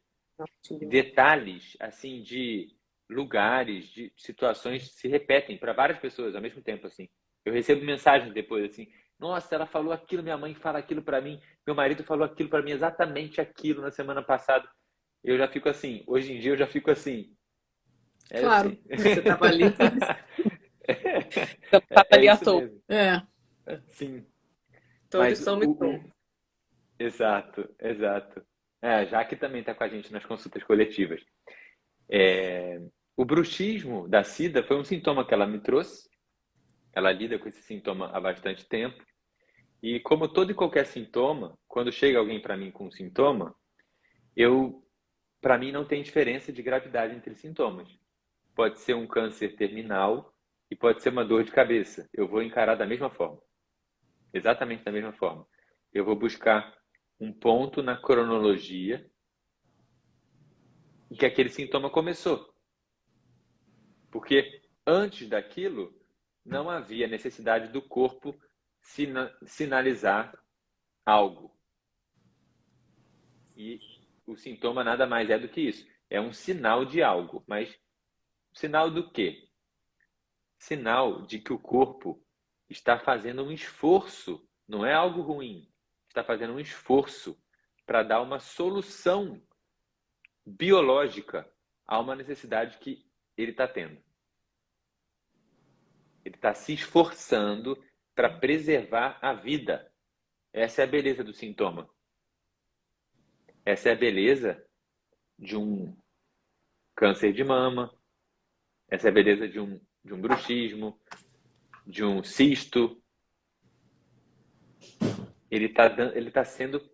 Detalhes, assim, de lugares, de situações se repetem para várias pessoas ao mesmo tempo, assim. Eu recebo mensagens depois, assim, nossa, ela falou aquilo, minha mãe fala aquilo para mim, meu marido falou aquilo para mim, exatamente aquilo na semana passada. Eu já fico assim, hoje em dia eu já fico assim. Claro, você estava ali. Eu estava ali à toa. Mesmo. Sim. Todos somos Exato. A Jaque também está com a gente nas consultas coletivas. O bruxismo da Cida foi um sintoma que ela me trouxe. Ela lida com esse sintoma há bastante tempo. E como todo e qualquer sintoma, quando chega alguém para mim com um sintoma, para mim não tem diferença de gravidade entre sintomas. Pode ser um câncer terminal e pode ser uma dor de cabeça. Eu vou encarar da mesma forma. Exatamente da mesma forma. Eu vou buscar um ponto na cronologia em que aquele sintoma começou. Porque antes daquilo, não havia necessidade do corpo sinalizar algo. E o sintoma nada mais é do que isso. É um sinal de algo. Mas sinal do quê? Sinal de que o corpo está fazendo um esforço. Não é algo ruim. Está fazendo um esforço para dar uma solução biológica a uma necessidade que ele está tendo. Ele está se esforçando para preservar a vida. Essa é a beleza do sintoma. Essa é a beleza de um câncer de mama. Essa é a beleza de um bruxismo, de um cisto. Ele está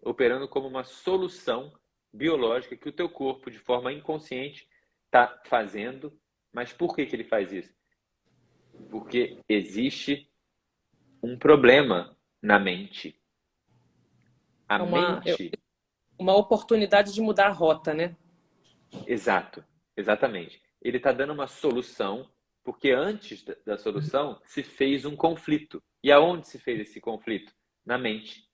operando como uma solução biológica que o teu corpo, de forma inconsciente, está fazendo. Mas por que ele faz isso? Porque existe um problema na mente. Uma oportunidade de mudar a rota, né? Exatamente. Ele está dando uma solução, porque antes da solução se fez um conflito. E aonde se fez esse conflito? Na mente.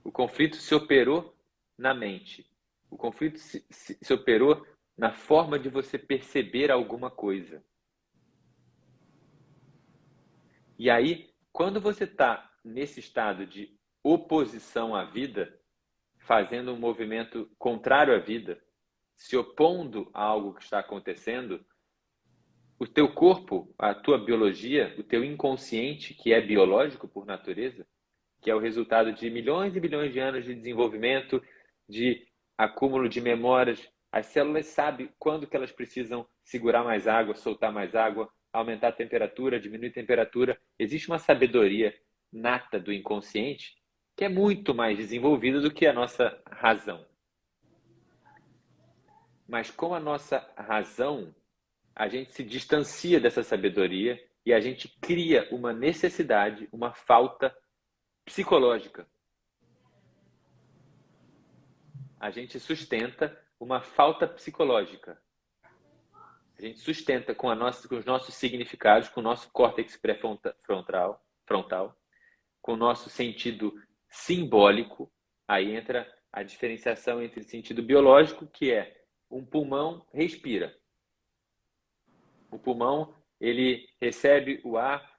O conflito se operou na mente. O conflito se operou na forma de você perceber alguma coisa. E aí, quando você está nesse estado de oposição à vida, fazendo um movimento contrário à vida, se opondo a algo que está acontecendo, o teu corpo, a tua biologia, o teu inconsciente, que é biológico por natureza, que é o resultado de milhões e bilhões de anos de desenvolvimento, de acúmulo de memórias, as células sabem quando que elas precisam segurar mais água, soltar mais água, aumentar a temperatura, diminuir a temperatura. Existe uma sabedoria nata do inconsciente que é muito mais desenvolvida do que a nossa razão. Mas com a nossa razão, a gente se distancia dessa sabedoria e a gente cria uma necessidade, uma falta psicológica. A gente sustenta uma falta psicológica. A gente sustenta com os nossos significados, com o nosso córtex pré-frontal, com o nosso sentido simbólico. Aí entra a diferenciação entre sentido biológico, que é um pulmão respira. O pulmão, ele recebe o ar,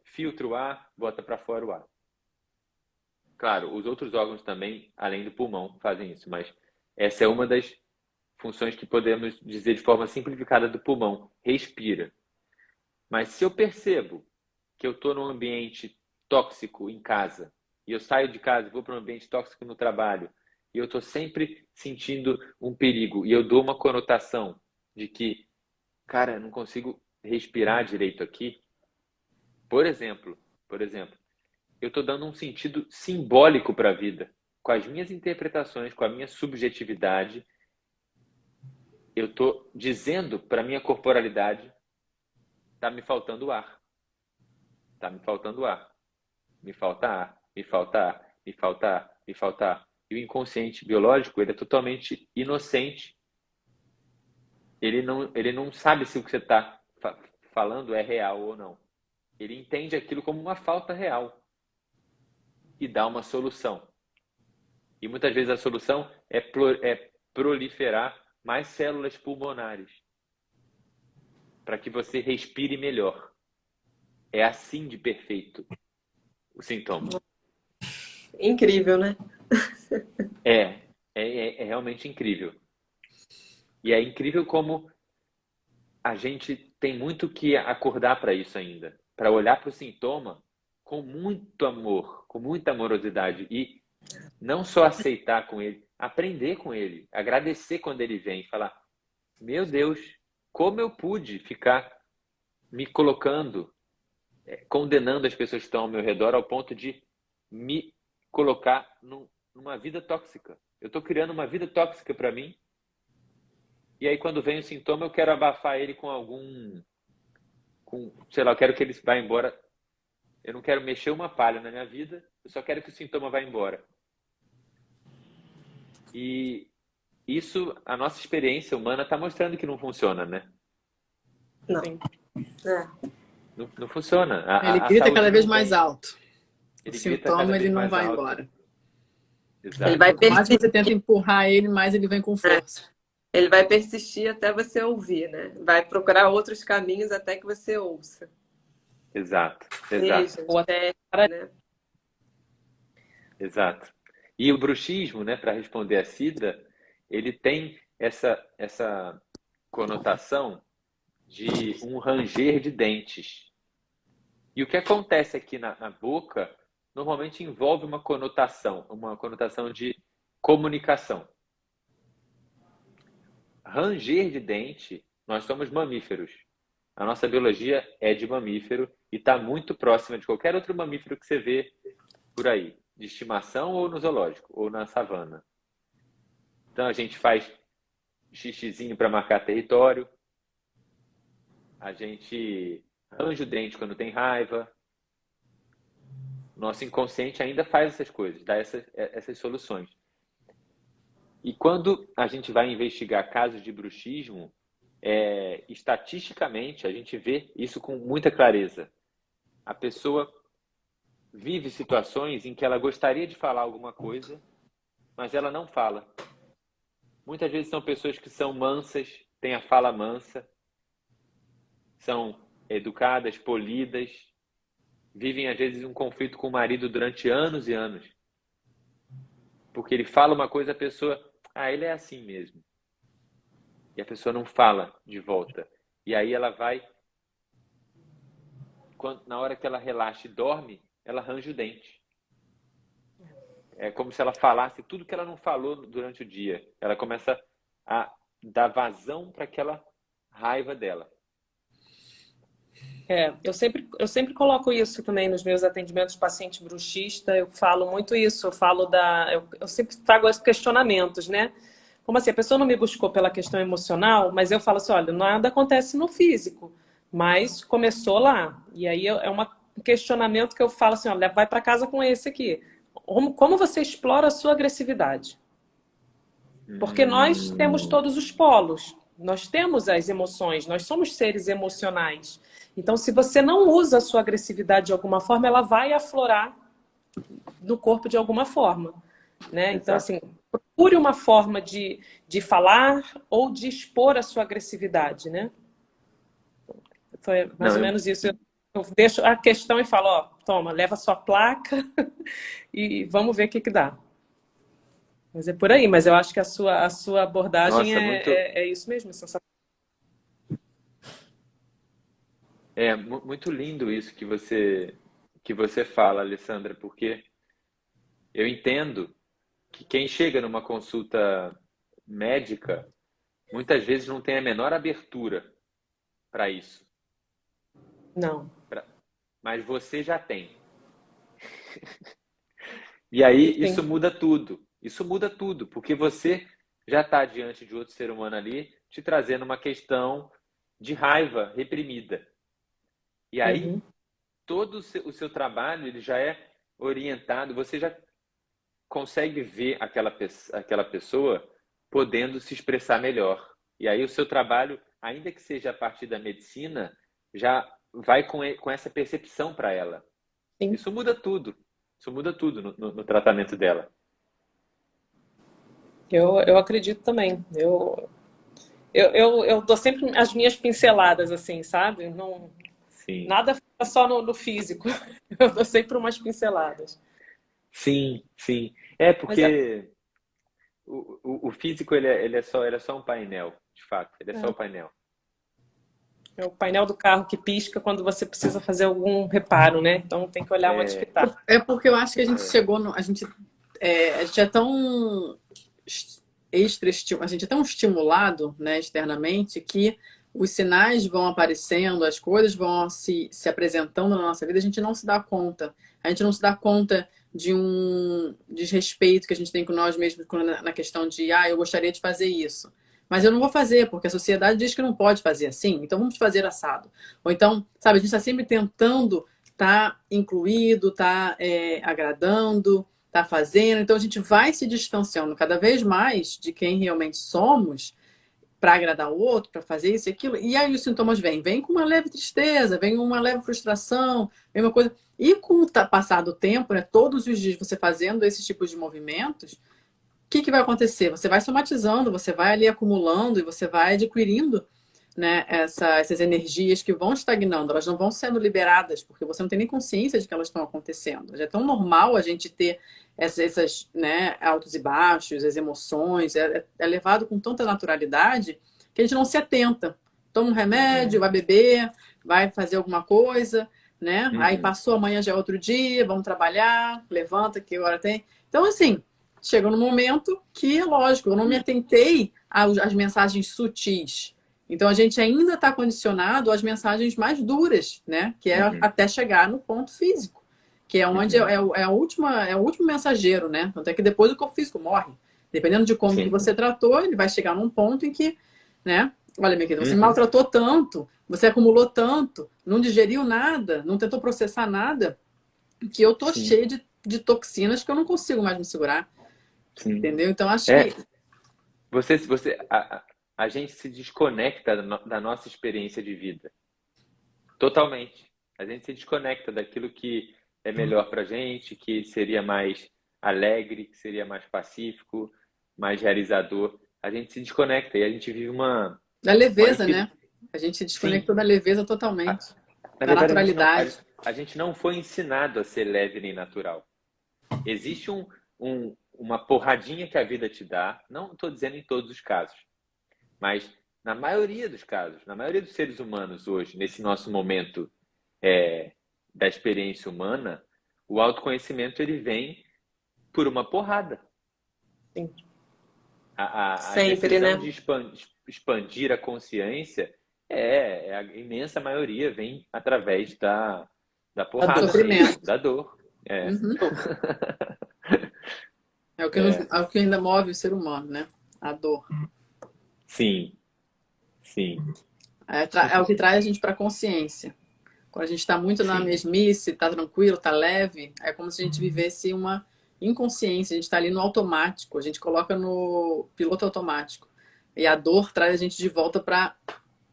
filtra o ar, bota para fora o ar. Claro, os outros órgãos também, além do pulmão, fazem isso, mas essa é uma das funções que podemos dizer de forma simplificada do pulmão, respira. Mas se eu percebo que eu estou num ambiente tóxico em casa, e eu saio de casa e vou para um ambiente tóxico no trabalho, e eu estou sempre sentindo um perigo, e eu dou uma conotação de que, cara, eu não consigo respirar direito aqui. Por exemplo, eu estou dando um sentido simbólico para a vida. Com as minhas interpretações, com a minha subjetividade, eu estou dizendo para a minha corporalidade: está me faltando ar. Está me faltando ar. Me falta ar, me falta ar, me falta ar, me falta ar. E o inconsciente biológico, ele é totalmente inocente. Ele não sabe se o que você está falando é real ou não. Ele entende aquilo como uma falta real e dá uma solução. E muitas vezes a solução é proliferar mais células pulmonares para que você respire melhor. É assim de perfeito o sintoma. Incrível, né? É realmente incrível. E é incrível como a gente tem muito que acordar para isso ainda. Para olhar para o sintoma com muito amor, com muita amorosidade. E não só aceitar com ele, aprender com ele, agradecer quando ele vem, falar: meu Deus, como eu pude ficar me colocando, condenando as pessoas que estão ao meu redor ao ponto de me colocar numa vida tóxica. Eu estou criando uma vida tóxica para mim, e aí quando vem o sintoma eu quero abafar ele sei lá, eu quero que ele vá embora. Eu não quero mexer uma palha na minha vida, eu só quero que o sintoma vá embora. E isso, a nossa experiência humana está mostrando que não funciona, né? Não. Não funciona. Ele grita cada vez mais alto. O sintoma, ele não vai embora. Exato. Ele vai Quanto mais persistir. você tenta empurrar ele, mais ele vem com força. Ele vai persistir até você ouvir, né? Vai procurar outros caminhos até que você ouça. Exato. Isso, né? Exato. E o bruxismo, né, para responder a Cida, ele tem essa conotação de um ranger de dentes. E o que acontece aqui na boca normalmente envolve uma conotação de comunicação. Ranger de dente, nós somos mamíferos. A nossa biologia é de mamífero e está muito próxima de qualquer outro mamífero que você vê por aí, de estimação ou no zoológico, ou na savana. Então a gente faz xixizinho para marcar território, a gente range o dente quando tem raiva. Nosso inconsciente ainda faz essas coisas, dá essas soluções. E quando a gente vai investigar casos de bruxismo, estatisticamente a gente vê isso com muita clareza. A pessoa vive situações em que ela gostaria de falar alguma coisa, mas ela não fala. Muitas vezes são pessoas que são mansas, têm a fala mansa, são educadas, polidas, vivem às vezes um conflito com o marido durante anos e anos. Porque ele fala uma coisa, a pessoa, ele é assim mesmo. E a pessoa não fala de volta. E aí ela vai, na hora que ela relaxa e dorme, ela arranja o dente. É como se ela falasse tudo que ela não falou durante o dia. Ela começa a dar vazão para aquela raiva dela. Eu sempre coloco isso também nos meus atendimentos de paciente bruxista. Eu falo muito isso. Eu sempre trago os questionamentos, né? Como assim? A pessoa não me buscou pela questão emocional, mas eu falo assim, olha, nada acontece no físico, mas começou lá. E aí um questionamento que eu falo assim, olha, vai para casa com esse aqui. Como você explora a sua agressividade? Porque nós temos todos os polos. Nós temos as emoções, nós somos seres emocionais. Então, se você não usa a sua agressividade de alguma forma, ela vai aflorar no corpo de alguma forma, né? Então, assim, procure uma forma de falar ou de expor a sua agressividade, né? Foi mais ou menos isso. Eu deixo a questão e falo, toma, leva a sua placa e vamos ver o que dá. Mas é por aí, mas eu acho que a sua abordagem é isso mesmo, sensacional. É muito lindo isso que você fala, Alessandra, porque eu entendo que quem chega numa consulta médica muitas vezes não tem a menor abertura para isso. Não. Mas você já tem. E aí Sim. isso muda tudo. Isso muda tudo, porque você já está diante de outro ser humano ali te trazendo uma questão de raiva reprimida. E aí Uhum. todo o seu trabalho ele já é orientado, você já consegue ver aquela pessoa podendo se expressar melhor. E aí o seu trabalho, ainda que seja a partir da medicina, já vai com essa percepção para ela. Sim. Isso muda tudo. Isso muda tudo no tratamento dela. Eu acredito também. Eu dou sempre as minhas pinceladas, assim, sabe? Não, Sim, nada fica só no físico. Eu dou sempre umas pinceladas. sim, sim. É Mas é, porque o físico ele é só um painel, de fato. Ele é só o painel. é o painel do carro que pisca quando você precisa fazer algum reparo, né? Então tem que olhar onde que É, tá. É porque eu acho que a gente chegou no, a gente é tão a gente é tão estimulado, né, externamente, que os sinais vão aparecendo, as coisas vão se apresentando na nossa vida, a gente não se dá conta. A gente não se dá conta de um desrespeito que a gente tem com nós mesmos na questão de, eu gostaria de fazer isso. Mas eu não vou fazer, porque a sociedade diz que não pode fazer assim, então vamos fazer assado. Ou então, sabe, a gente está sempre tentando estar incluído, estar agradando, está fazendo. Então a gente vai se distanciando cada vez mais de quem realmente somos para agradar o outro, para fazer isso e aquilo. E aí os sintomas vêm com uma leve tristeza, vem uma leve frustração, vem uma coisa. E com o passar do tempo, né, todos os dias você fazendo esses tipos de movimentos, o que vai acontecer? Você vai somatizando, você vai ali acumulando e você vai adquirindo, né, essas energias que vão estagnando, elas não vão sendo liberadas, porque você não tem nem consciência de que elas estão acontecendo. Já é tão normal a gente ter essas, né, altos e baixos, as emoções, é levado com tanta naturalidade que a gente não se atenta. Toma um remédio, vai beber, vai fazer alguma coisa, né? Aí uhum, passou, amanhã já é outro dia, vamos trabalhar, levanta, que hora tem. Então, assim, chega no momento que, lógico, eu não me atentei às mensagens sutis. Então a gente ainda está condicionado às mensagens mais duras, né? Que é uhum, até chegar no ponto físico, que é onde uhum. é o último mensageiro, né? Até que depois o corpo físico morre. Dependendo de como que Sim. você tratou, ele vai chegar num ponto em que, né? Olha, minha querida, você Uhum, maltratou tanto, você acumulou tanto, não digeriu nada, não tentou processar nada, que eu tô sim, cheia de toxinas que eu não consigo mais me segurar, sim. entendeu? Então acho que É, a gente se desconecta da nossa experiência de vida. Totalmente. A gente se desconecta daquilo que é melhor pra gente, que seria mais alegre, que seria mais pacífico, mais realizador. A gente se desconecta e a gente vive da uma leveza, infin... né? A gente se Sim. desconectou da leveza A- totalmente, Na da verdade, naturalidade. a gente não foi ensinado a ser leve nem natural. Existe uma porradinha que a vida te dá, não estou dizendo em todos os casos, mas na maioria dos casos, na maioria dos seres humanos hoje, nesse nosso momento da experiência humana, o autoconhecimento ele vem por uma porrada. Sim. A Sempre, decisão né? de expandir a consciência é a imensa maioria vem através da A Do porrada dor. mesmo, sofrimento. da dor. É, Uhum. é, É o que ainda move o ser humano, né? A dor. sim, sim, É o que traz a gente para a consciência. Quando a gente está muito na sim. mesmice, está tranquilo, está leve, é como se a gente vivesse uma inconsciência. A gente está ali no automático, a gente coloca no piloto automático. E a dor traz a gente de volta para,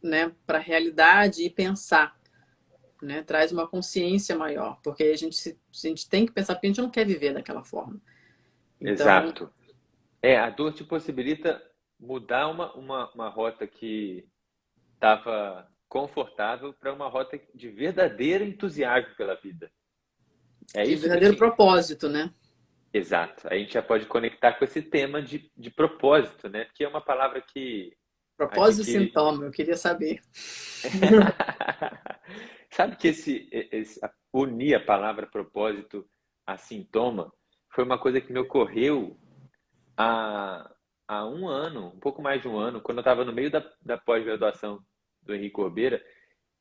né, para a realidade e pensar, né? Traz uma consciência maior, porque a gente tem que pensar, porque a gente não quer viver daquela forma. Então, Exato. A dor te possibilita mudar uma rota que estava confortável para uma rota de verdadeiro entusiasmo pela vida. É de isso que verdadeiro te. propósito, né? Exato. A gente já pode conectar com esse tema de propósito, né? Que é uma palavra que Propósito e adquire. sintoma, eu queria saber. Sabe que unir a palavra propósito a sintoma foi uma coisa que me ocorreu há, há um ano, um pouco mais de um ano, quando eu estava no meio da pós-graduação do Henrique Corbeira,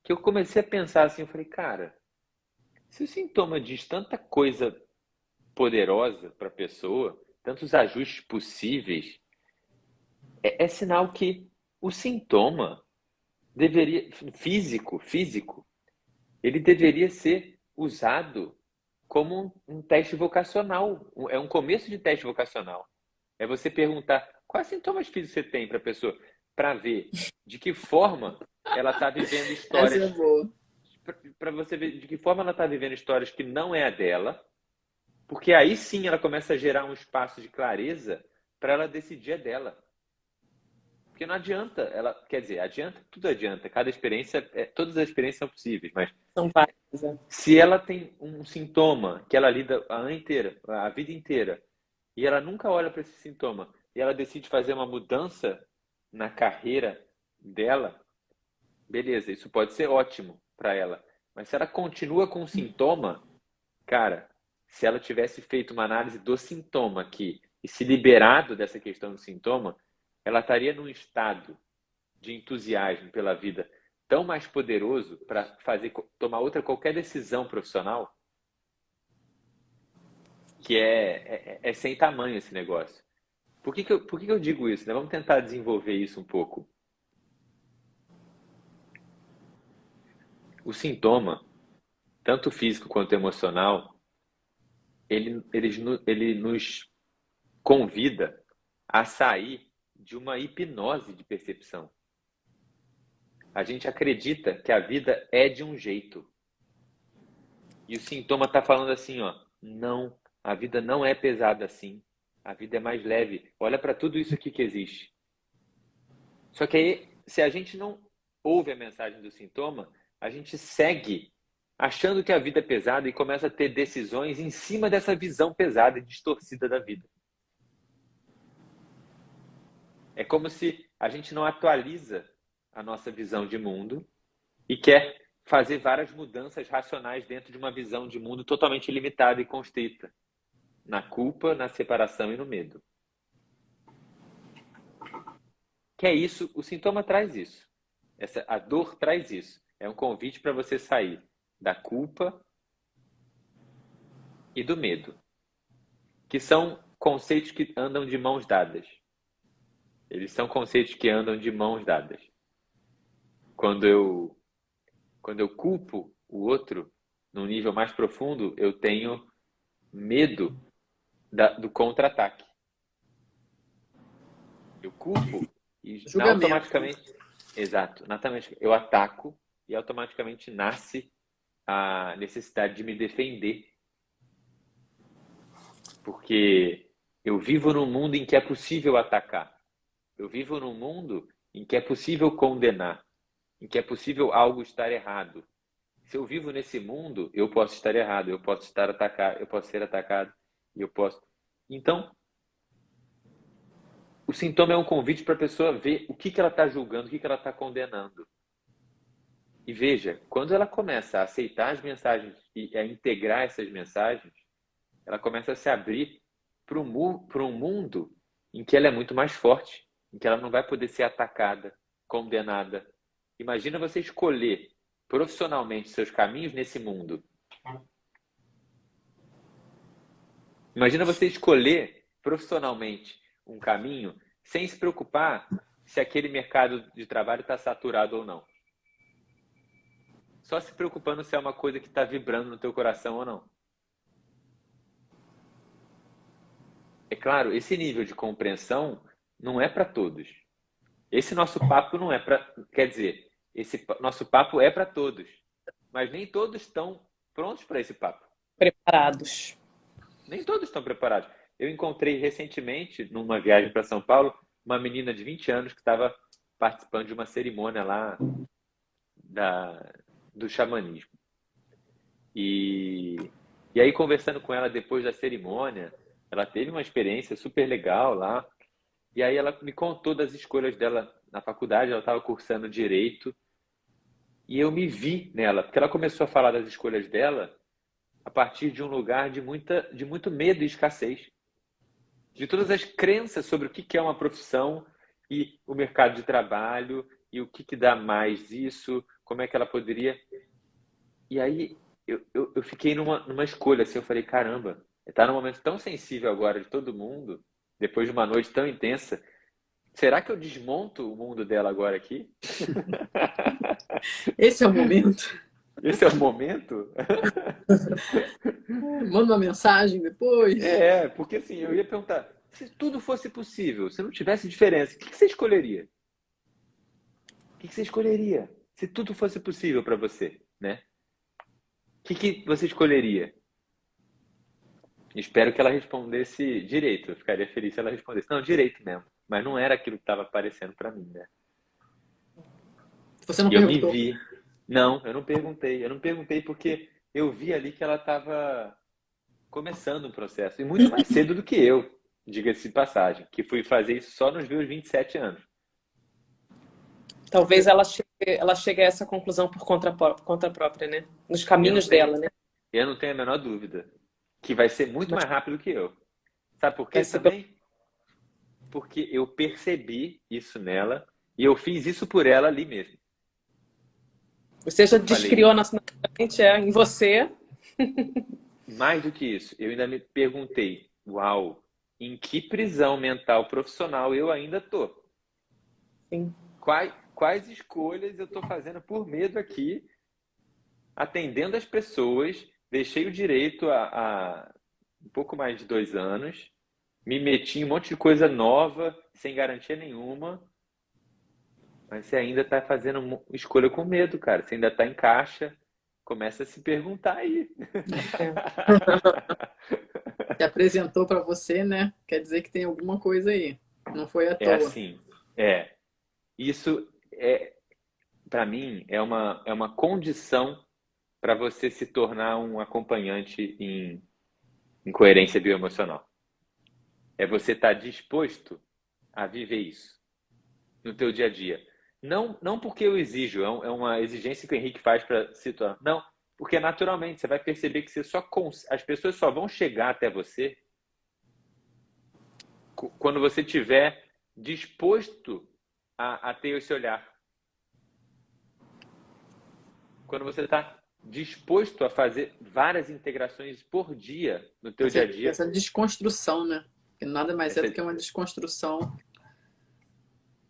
que eu comecei a pensar assim, eu falei, cara, se o sintoma diz tanta coisa poderosa para a pessoa, tantos ajustes possíveis, é sinal que o sintoma deveria, físico, ele deveria ser usado como um teste vocacional. É um começo de teste vocacional. É você perguntar quais sintomas físicos você tem para a pessoa, para ver de que forma ela está vivendo Essa é histórias, boa. para você ver de que forma ela está vivendo histórias que não é a dela, porque aí sim ela começa a gerar um espaço de clareza para ela decidir a dela. Porque não adianta, ela, quer dizer, adianta, tudo adianta, cada experiência, todas as experiências são possíveis, mas São várias. se ela tem um sintoma que ela lida a vida inteira, e ela nunca olha para esse sintoma, e ela decide fazer uma mudança na carreira dela, beleza, isso pode ser ótimo para ela. Mas se ela continua com o sintoma, cara, se ela tivesse feito uma análise do sintoma aqui e se liberado dessa questão do sintoma, ela estaria num estado de entusiasmo pela vida tão mais poderoso para tomar qualquer decisão profissional, que é sem tamanho esse negócio. Por que que eu digo isso, né? Vamos tentar desenvolver isso um pouco. O sintoma, tanto físico quanto emocional, ele nos convida a sair de uma hipnose de percepção. A gente acredita que a vida é de um jeito. E o sintoma está falando assim, ó, não, a vida não é pesada assim. A vida é mais leve. Olha para tudo isso aqui que existe. Só que aí, se a gente não ouve a mensagem do sintoma, a gente segue achando que a vida é pesada e começa a ter decisões em cima dessa visão pesada e distorcida da vida. É como se a gente não atualiza a nossa visão de mundo e quer fazer várias mudanças racionais dentro de uma visão de mundo totalmente limitada e constrita, na culpa, na separação e no medo. Que é isso, o sintoma traz isso. A dor traz isso. É um convite para você sair da culpa e do medo, que são conceitos que andam de mãos dadas. Eles são conceitos que andam de mãos dadas. Quando eu culpo o outro num nível mais profundo, eu tenho medo do contra-ataque. Eu culpo e automaticamente, exato, eu ataco e automaticamente nasce a necessidade de me defender. Porque eu vivo num mundo em que é possível atacar. Eu vivo num mundo em que é possível condenar, em que é possível algo estar errado. Se eu vivo nesse mundo, eu posso estar errado, eu posso estar atacado, eu posso ser atacado, eu posso. Então, o sintoma é um convite para a pessoa ver o que ela está julgando, o que ela está condenando. E veja, quando ela começa a aceitar as mensagens e a integrar essas mensagens, ela começa a se abrir para um mundo em que ela é muito mais forte, em que ela não vai poder ser atacada, condenada. Imagina você escolher profissionalmente seus caminhos nesse mundo. Imagina você escolher profissionalmente um caminho sem se preocupar se aquele mercado de trabalho está saturado ou não. Só se preocupando se é uma coisa que está vibrando no teu coração ou não. É claro, esse nível de compreensão não é para todos. Esse nosso papo não é para... Quer dizer, esse nosso papo é para todos. Mas nem todos estão prontos para esse papo. Preparados. Nem todos estão preparados. Eu encontrei recentemente, numa viagem para São Paulo, uma menina de 20 anos que estava participando de uma cerimônia lá do xamanismo. E aí, conversando com ela depois da cerimônia, ela teve uma experiência super legal lá. E aí ela me contou das escolhas dela na faculdade, ela estava cursando Direito. E eu me vi nela, porque ela começou a falar das escolhas dela a partir de um lugar de muito medo e escassez. De todas as crenças sobre o que é uma profissão e o mercado de trabalho e o que dá mais isso, como é que ela poderia... E aí eu fiquei numa escolha, assim, eu falei, caramba, Está num momento tão sensível agora de todo mundo, depois de uma noite tão intensa. Será que eu desmonto o mundo dela agora aqui? Esse é o momento. Esse é o momento? Manda uma mensagem depois. Porque assim, eu ia perguntar, se tudo fosse possível, se não tivesse diferença, o que você escolheria? O que você escolheria? Se tudo fosse possível para você, né? O que você escolheria? Espero que ela respondesse direito. Eu ficaria feliz se ela respondesse. Não, direito mesmo. Mas não era aquilo que estava aparecendo para mim, né? Você não E eu me perguntou. vi. Não, eu não perguntei. Eu não perguntei porque eu vi ali que ela estava começando um processo. E muito mais cedo do que eu, diga-se de passagem. Que fui fazer isso só nos meus 27 anos. Talvez ela chegue a essa conclusão por conta própria, né? Nos caminhos dela, né? Eu não tenho a menor dúvida. Que vai ser muito mais rápido que eu. Sabe por quê Vai ser também? Porque eu percebi isso nela e eu fiz isso por ela ali mesmo. Você já descriou naturalmente em você. Mais do que isso, eu ainda me perguntei, uau, em que prisão mental profissional eu ainda tô? Sim. Quais escolhas eu tô fazendo por medo aqui, atendendo as pessoas, deixei o direito há um pouco mais de 2 anos, me meti em um monte de coisa nova, sem garantia nenhuma, mas você ainda está fazendo uma escolha com medo, cara. Você ainda está em caixa, começa a se perguntar aí. Se apresentou para você, né? Quer dizer que tem alguma coisa aí. Não foi à toa. É assim, Isso, para mim, é uma condição para você se tornar um acompanhante em coerência bioemocional. É você estar disposto a viver isso no teu dia a dia. Não porque eu exijo, é uma exigência que o Henrique faz para se tornar. Não, porque naturalmente você vai perceber que as pessoas só vão chegar até você quando você estiver disposto a ter esse olhar. Quando você está disposto a fazer várias integrações por dia no teu dia a dia. Essa desconstrução, né? Que nada mais é do que uma desconstrução.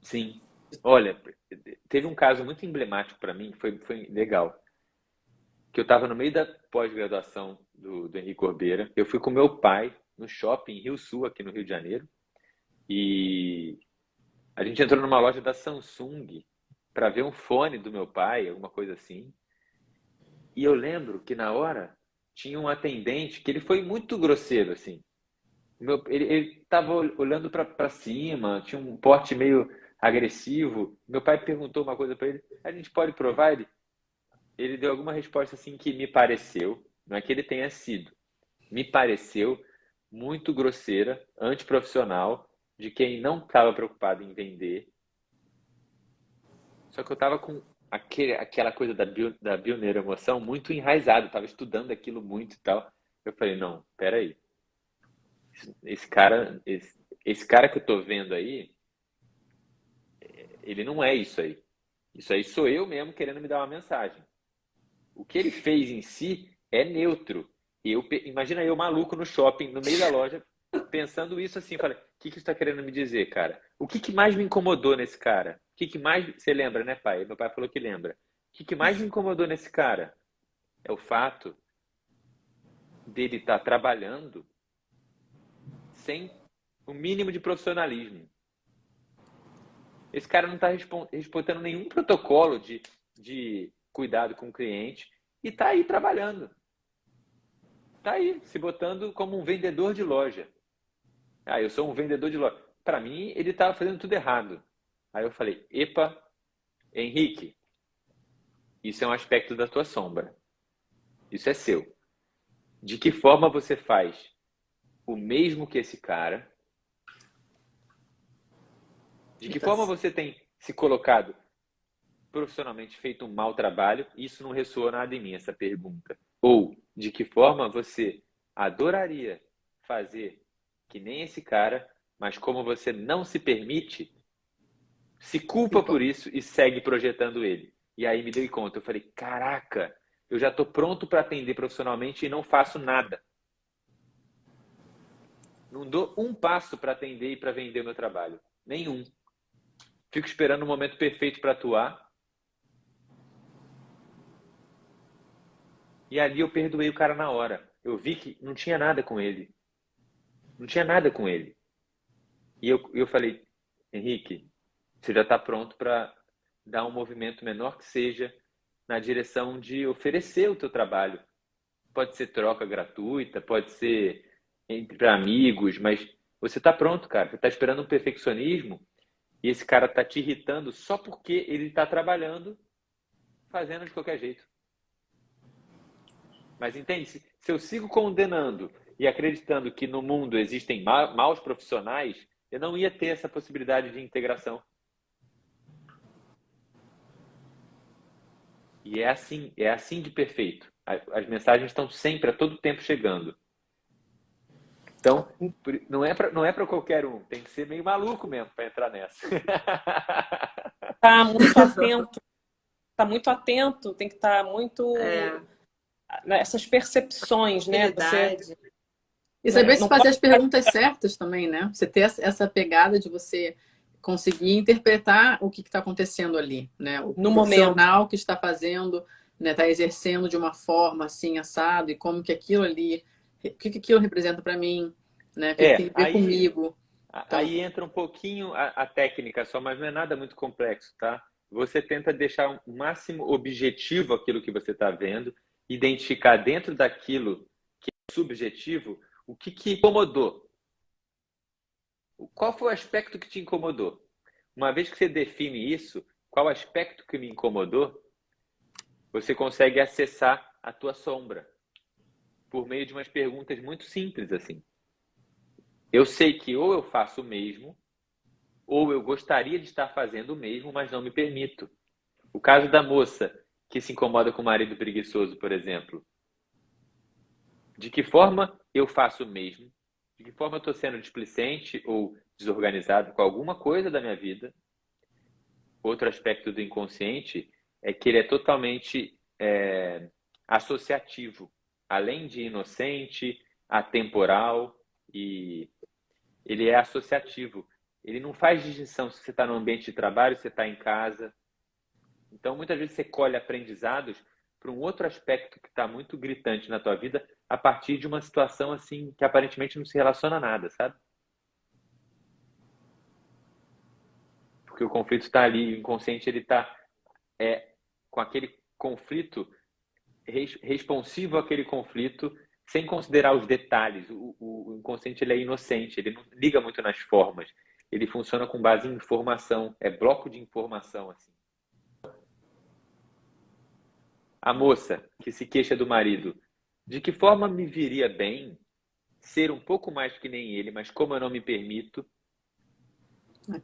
Sim. Olha, teve um caso muito emblemático para mim, foi legal. Que eu estava no meio da pós-graduação do Henrique Corbeira. Eu fui com meu pai no shopping em Rio Sul, aqui no Rio de Janeiro. E a gente entrou numa loja da Samsung para ver um fone do meu pai, alguma coisa assim. E eu lembro que na hora tinha um atendente que ele foi muito grosseiro, assim. Ele estava olhando para cima, tinha um porte meio agressivo. Meu pai perguntou uma coisa para ele: a gente pode provar? Ele deu alguma resposta assim que me pareceu, não é que ele tenha sido, me pareceu muito grosseira, antiprofissional, de quem não estava preocupado em vender. Só que eu estava com aquela coisa da bioneuroemoção muito enraizado, estava estudando aquilo muito e tal. Eu falei, não, peraí. Esse cara que eu estou vendo aí, ele não é isso aí. Isso aí sou eu mesmo querendo me dar uma mensagem. O que ele fez em si é neutro. Imagina eu maluco no shopping, no meio da loja, pensando isso assim, falei, o que você está querendo me dizer, cara? O que mais me incomodou nesse cara? O que mais... Você lembra, né, pai? Meu pai falou que lembra. O que mais me incomodou nesse cara? É o fato dele estar trabalhando sem o mínimo de profissionalismo. Esse cara não está respeitando nenhum protocolo de cuidado com o cliente e está aí trabalhando. Está aí, se botando como um vendedor de loja. Ah, eu sou um vendedor de loja. Para mim, ele estava fazendo tudo errado. Aí eu falei, epa, Henrique, isso é um aspecto da tua sombra. Isso é seu. De que forma você faz o mesmo que esse cara? De que forma você tem se colocado profissionalmente, feito um mau trabalho? Isso não ressoou nada em mim, essa pergunta. Ou, de que forma você adoraria fazer que nem esse cara, mas como você não se permite, se culpa por isso e segue projetando ele. E aí me dei conta, eu falei, caraca, eu já estou pronto para atender profissionalmente e não faço nada. Não dou um passo para atender e para vender o meu trabalho. Nenhum. Fico esperando o momento perfeito para atuar. E ali eu perdoei o cara na hora. Eu vi que não tinha nada com ele. Não tinha nada com ele. E eu falei, Henrique, você já está pronto para dar um movimento menor que seja na direção de oferecer o teu trabalho. Pode ser troca gratuita, pode ser entre amigos, mas você está pronto, cara. Você está esperando um perfeccionismo e esse cara está te irritando só porque ele está trabalhando, fazendo de qualquer jeito. Mas entende? Se eu sigo condenando e acreditando que no mundo existem maus profissionais, eu não ia ter essa possibilidade de integração. E é assim de perfeito. As mensagens estão sempre, a todo tempo chegando. Então, não é para qualquer um. Tem que ser meio maluco mesmo para entrar nessa. Tá muito atento. Tá muito atento. Tem que estar muito... Essas percepções, né? Você... E saber se fazer as perguntas certas também, né? Você ter essa pegada de você conseguir interpretar o que está acontecendo ali, né? O profissional que está fazendo, né? Está exercendo de uma forma assim, assado, e como que aquilo ali, o que aquilo representa para mim, né? O que tem a ver comigo. Então, aí entra um pouquinho a técnica só, mas não é nada muito complexo, tá? Você tenta deixar o máximo objetivo aquilo que você está vendo, identificar dentro daquilo que é subjetivo o que incomodou. Qual foi o aspecto que te incomodou? Uma vez que você define isso, qual aspecto que me incomodou, você consegue acessar a tua sombra por meio de umas perguntas muito simples assim. Eu sei que ou eu faço o mesmo, ou eu gostaria de estar fazendo o mesmo, mas não me permito. O caso da moça que se incomoda com o marido preguiçoso, por exemplo. De que forma eu faço o mesmo? De que forma eu estou sendo displicente ou desorganizado com alguma coisa da minha vida? Outro aspecto do inconsciente é que ele é totalmente associativo. Além de inocente, atemporal, e ele é associativo. Ele não faz distinção se você está no ambiente de trabalho, se você está em casa. Então, muitas vezes você colhe aprendizados para um outro aspecto que está muito gritante na tua vida a partir de uma situação assim que aparentemente não se relaciona a nada, sabe? Porque o conflito está ali, o inconsciente ele está com aquele conflito, responsivo àquele conflito, sem considerar os detalhes. O inconsciente ele é inocente, ele não liga muito nas formas. Ele funciona com base em informação, é bloco de informação assim. A moça que se queixa do marido, de que forma me viria bem ser um pouco mais que nem ele, mas como eu não me permito,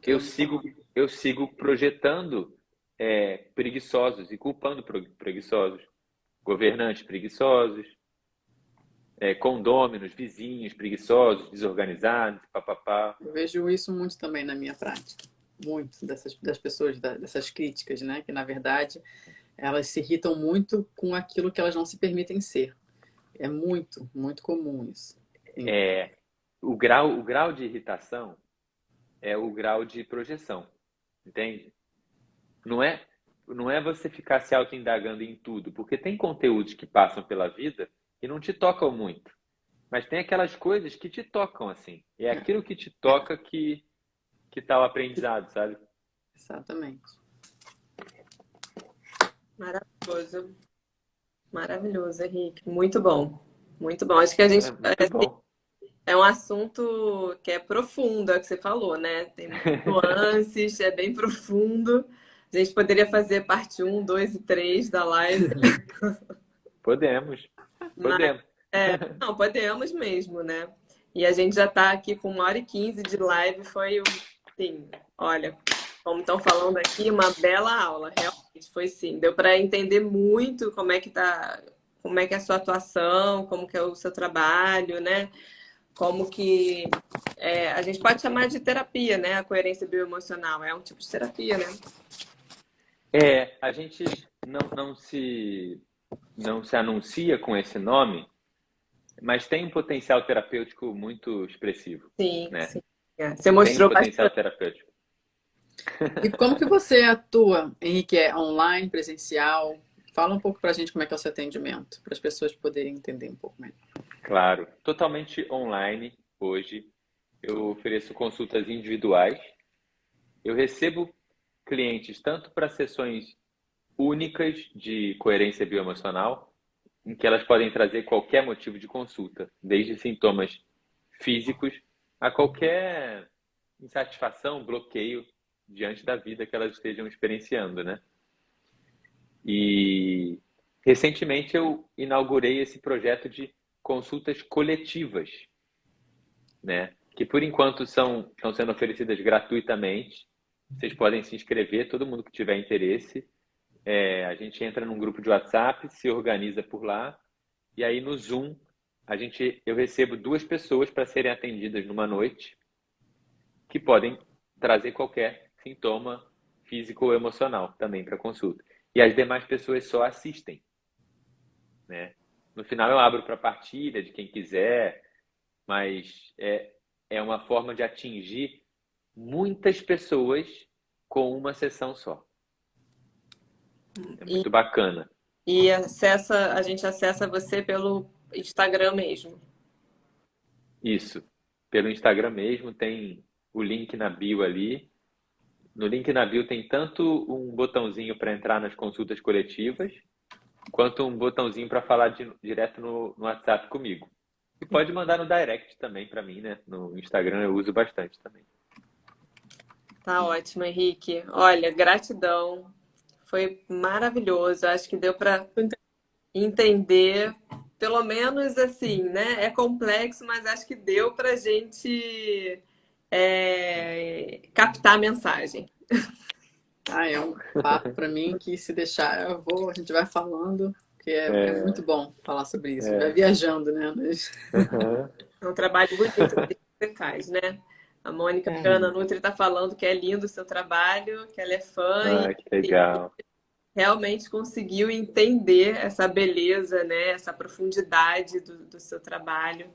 eu sigo projetando preguiçosos e culpando preguiçosos, governantes preguiçosos, condôminos, vizinhos preguiçosos, desorganizados, papapá. Eu vejo isso muito também na minha prática. Muito das pessoas, dessas críticas, né? Que, na verdade, elas se irritam muito com aquilo que elas não se permitem ser. É muito, muito comum isso. O grau de irritação é o grau de projeção, entende? Não é você ficar se auto-indagando em tudo, porque tem conteúdos que passam pela vida e não te tocam muito. Mas tem aquelas coisas que te tocam, assim. É aquilo que te toca que tá o aprendizado, sabe? Exatamente. Maravilhoso. Maravilhoso, Henrique. Muito bom. Muito bom. Acho que a gente é um assunto que é profundo, é o que você falou, né? Tem nuances, é bem profundo. A gente poderia fazer parte 1, 2 e 3 da live. Podemos. Não, podemos mesmo, né? E a gente já está aqui com 1h15 de live. Foi, assim, olha, como estão falando aqui, uma bela aula. Realmente foi sim. Deu para entender muito como é que é a sua atuação, como que é o seu trabalho, né? Como que a gente pode chamar de terapia, né? A coerência bioemocional é um tipo de terapia, né? A gente não se anuncia com esse nome mas tem um potencial terapêutico muito expressivo, Sim, né? sim. Você Tem um mostrou potencial bastante. terapêutico. E como que você atua, Henrique? É online, presencial? Fala um pouco pra gente como é que é o seu atendimento, para as pessoas poderem entender um pouco mais. Claro, totalmente online hoje. Eu ofereço consultas individuais. Eu recebo clientes tanto para sessões únicas de coerência bioemocional, em que elas podem trazer qualquer motivo de consulta, desde sintomas físicos a qualquer insatisfação, bloqueio diante da vida que elas estejam experienciando, né? E recentemente eu inaugurei esse projeto de consultas coletivas, né? Que por enquanto estão sendo oferecidas gratuitamente. Vocês podem se inscrever, todo mundo que tiver interesse. A gente entra num grupo de WhatsApp, se organiza por lá, e aí no Zoom eu recebo 2 pessoas para serem atendidas numa noite, que podem trazer qualquer sintoma físico ou emocional também para consulta. E as demais pessoas só assistem, né? No final eu abro para partilha de quem quiser, mas é uma forma de atingir muitas pessoas com uma sessão só. É E, muito bacana. e a gente acessa você pelo Instagram mesmo. Isso. Pelo Instagram mesmo, tem o link na bio ali. No link na bio tem tanto um botãozinho para entrar nas consultas coletivas, quanto um botãozinho para falar direto no WhatsApp comigo. E pode mandar no direct também para mim, né? No Instagram eu uso bastante também. Tá ótimo, Henrique. Olha, gratidão. Foi maravilhoso. Acho que deu para entender, pelo menos assim, né? É complexo, mas acho que deu para a gente captar a mensagem. É um papo para mim que se deixar, a gente vai falando, que é muito bom falar sobre isso. Vai viajando, né? É um trabalho bonito que você faz, né? A Mônica Ana Nutri está falando que é lindo o seu trabalho, que ela é fã Que legal. realmente conseguiu entender essa beleza, né? Essa profundidade do seu trabalho.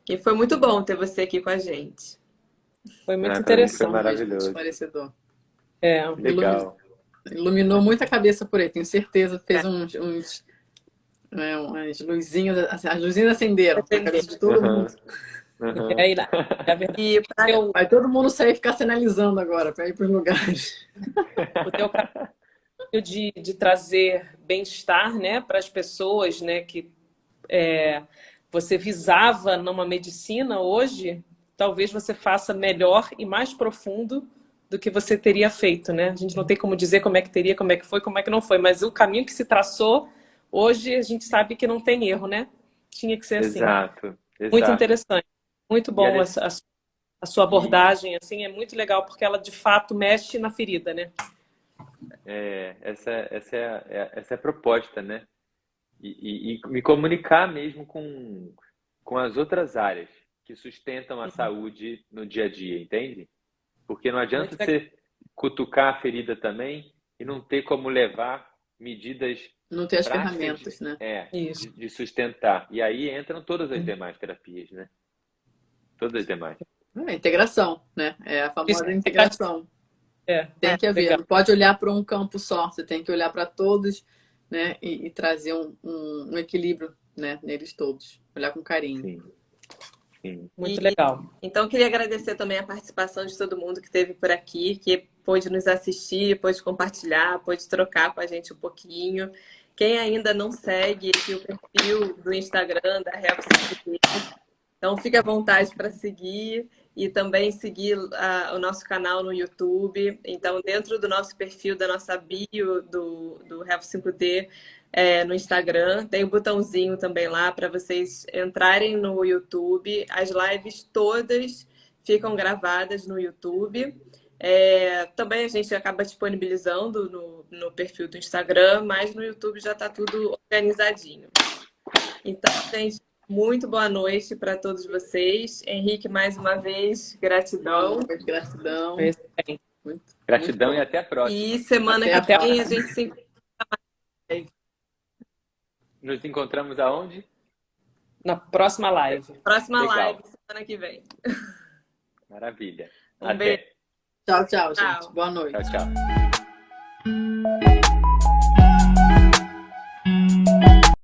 E foi muito bom ter você aqui com a gente. Foi muito Pra mim foi interessante. maravilhoso. Esclarecedor. Legal. Iluminou muita cabeça por aí, tenho certeza. Fez umas luzinhas, as luzinhas acenderam na cabeça de todo mundo. E na verdade, Vai todo mundo sair e ficar sinalizando agora para ir para os lugares. o teu caminho de trazer bem-estar, né, para as pessoas, né, que você visava numa medicina hoje, talvez você faça melhor e mais profundo do que você teria feito, né? A gente não tem como dizer como é que teria, como é que foi, como é que não foi, mas o caminho que se traçou, hoje a gente sabe que não tem erro, né? Tinha que ser assim. Exato. Muito interessante. Muito bom E a sua abordagem, assim, é muito legal, porque ela de fato mexe na ferida, né? Essa é a proposta, né? E me comunicar mesmo com as outras áreas que sustentam a saúde no dia a dia, entende? Porque não adianta você cutucar a ferida também e não ter como levar medidas não ter as práticas ferramentas, né? de sustentar. E aí entram todas as demais terapias, né? Todas as demais. Integração, né? É a famosa integração. Tem que haver. Legal. Não pode olhar para um campo só. Você tem que olhar para todos, né? E trazer um equilíbrio, né? Neles todos. Olhar com carinho. Sim. Muito legal. Então, eu queria agradecer também a participação de todo mundo que esteve por aqui, que pôde nos assistir, pôde compartilhar, pôde trocar com a gente um pouquinho. Quem ainda não segue o perfil do Instagram da Health Secret, então fique à vontade para seguir e também seguir o nosso canal no YouTube. Então, dentro do nosso perfil, da nossa bio do Health 5D no Instagram, tem o botãozinho também lá para vocês entrarem no YouTube. As lives todas ficam gravadas no YouTube. Também a gente acaba disponibilizando no perfil do Instagram, mas no YouTube já está tudo organizadinho. Então, gente, muito boa noite para todos vocês. Henrique, mais uma vez, gratidão. Gratidão. Gratidão e até a próxima. E semana que vem a gente se encontra. Nos encontramos aonde? na próxima live. Próxima Legal. live, semana que vem. Maravilha. Um beijo. Até. Tchau, tchau, Tchau. gente. Boa noite. Tchau, tchau.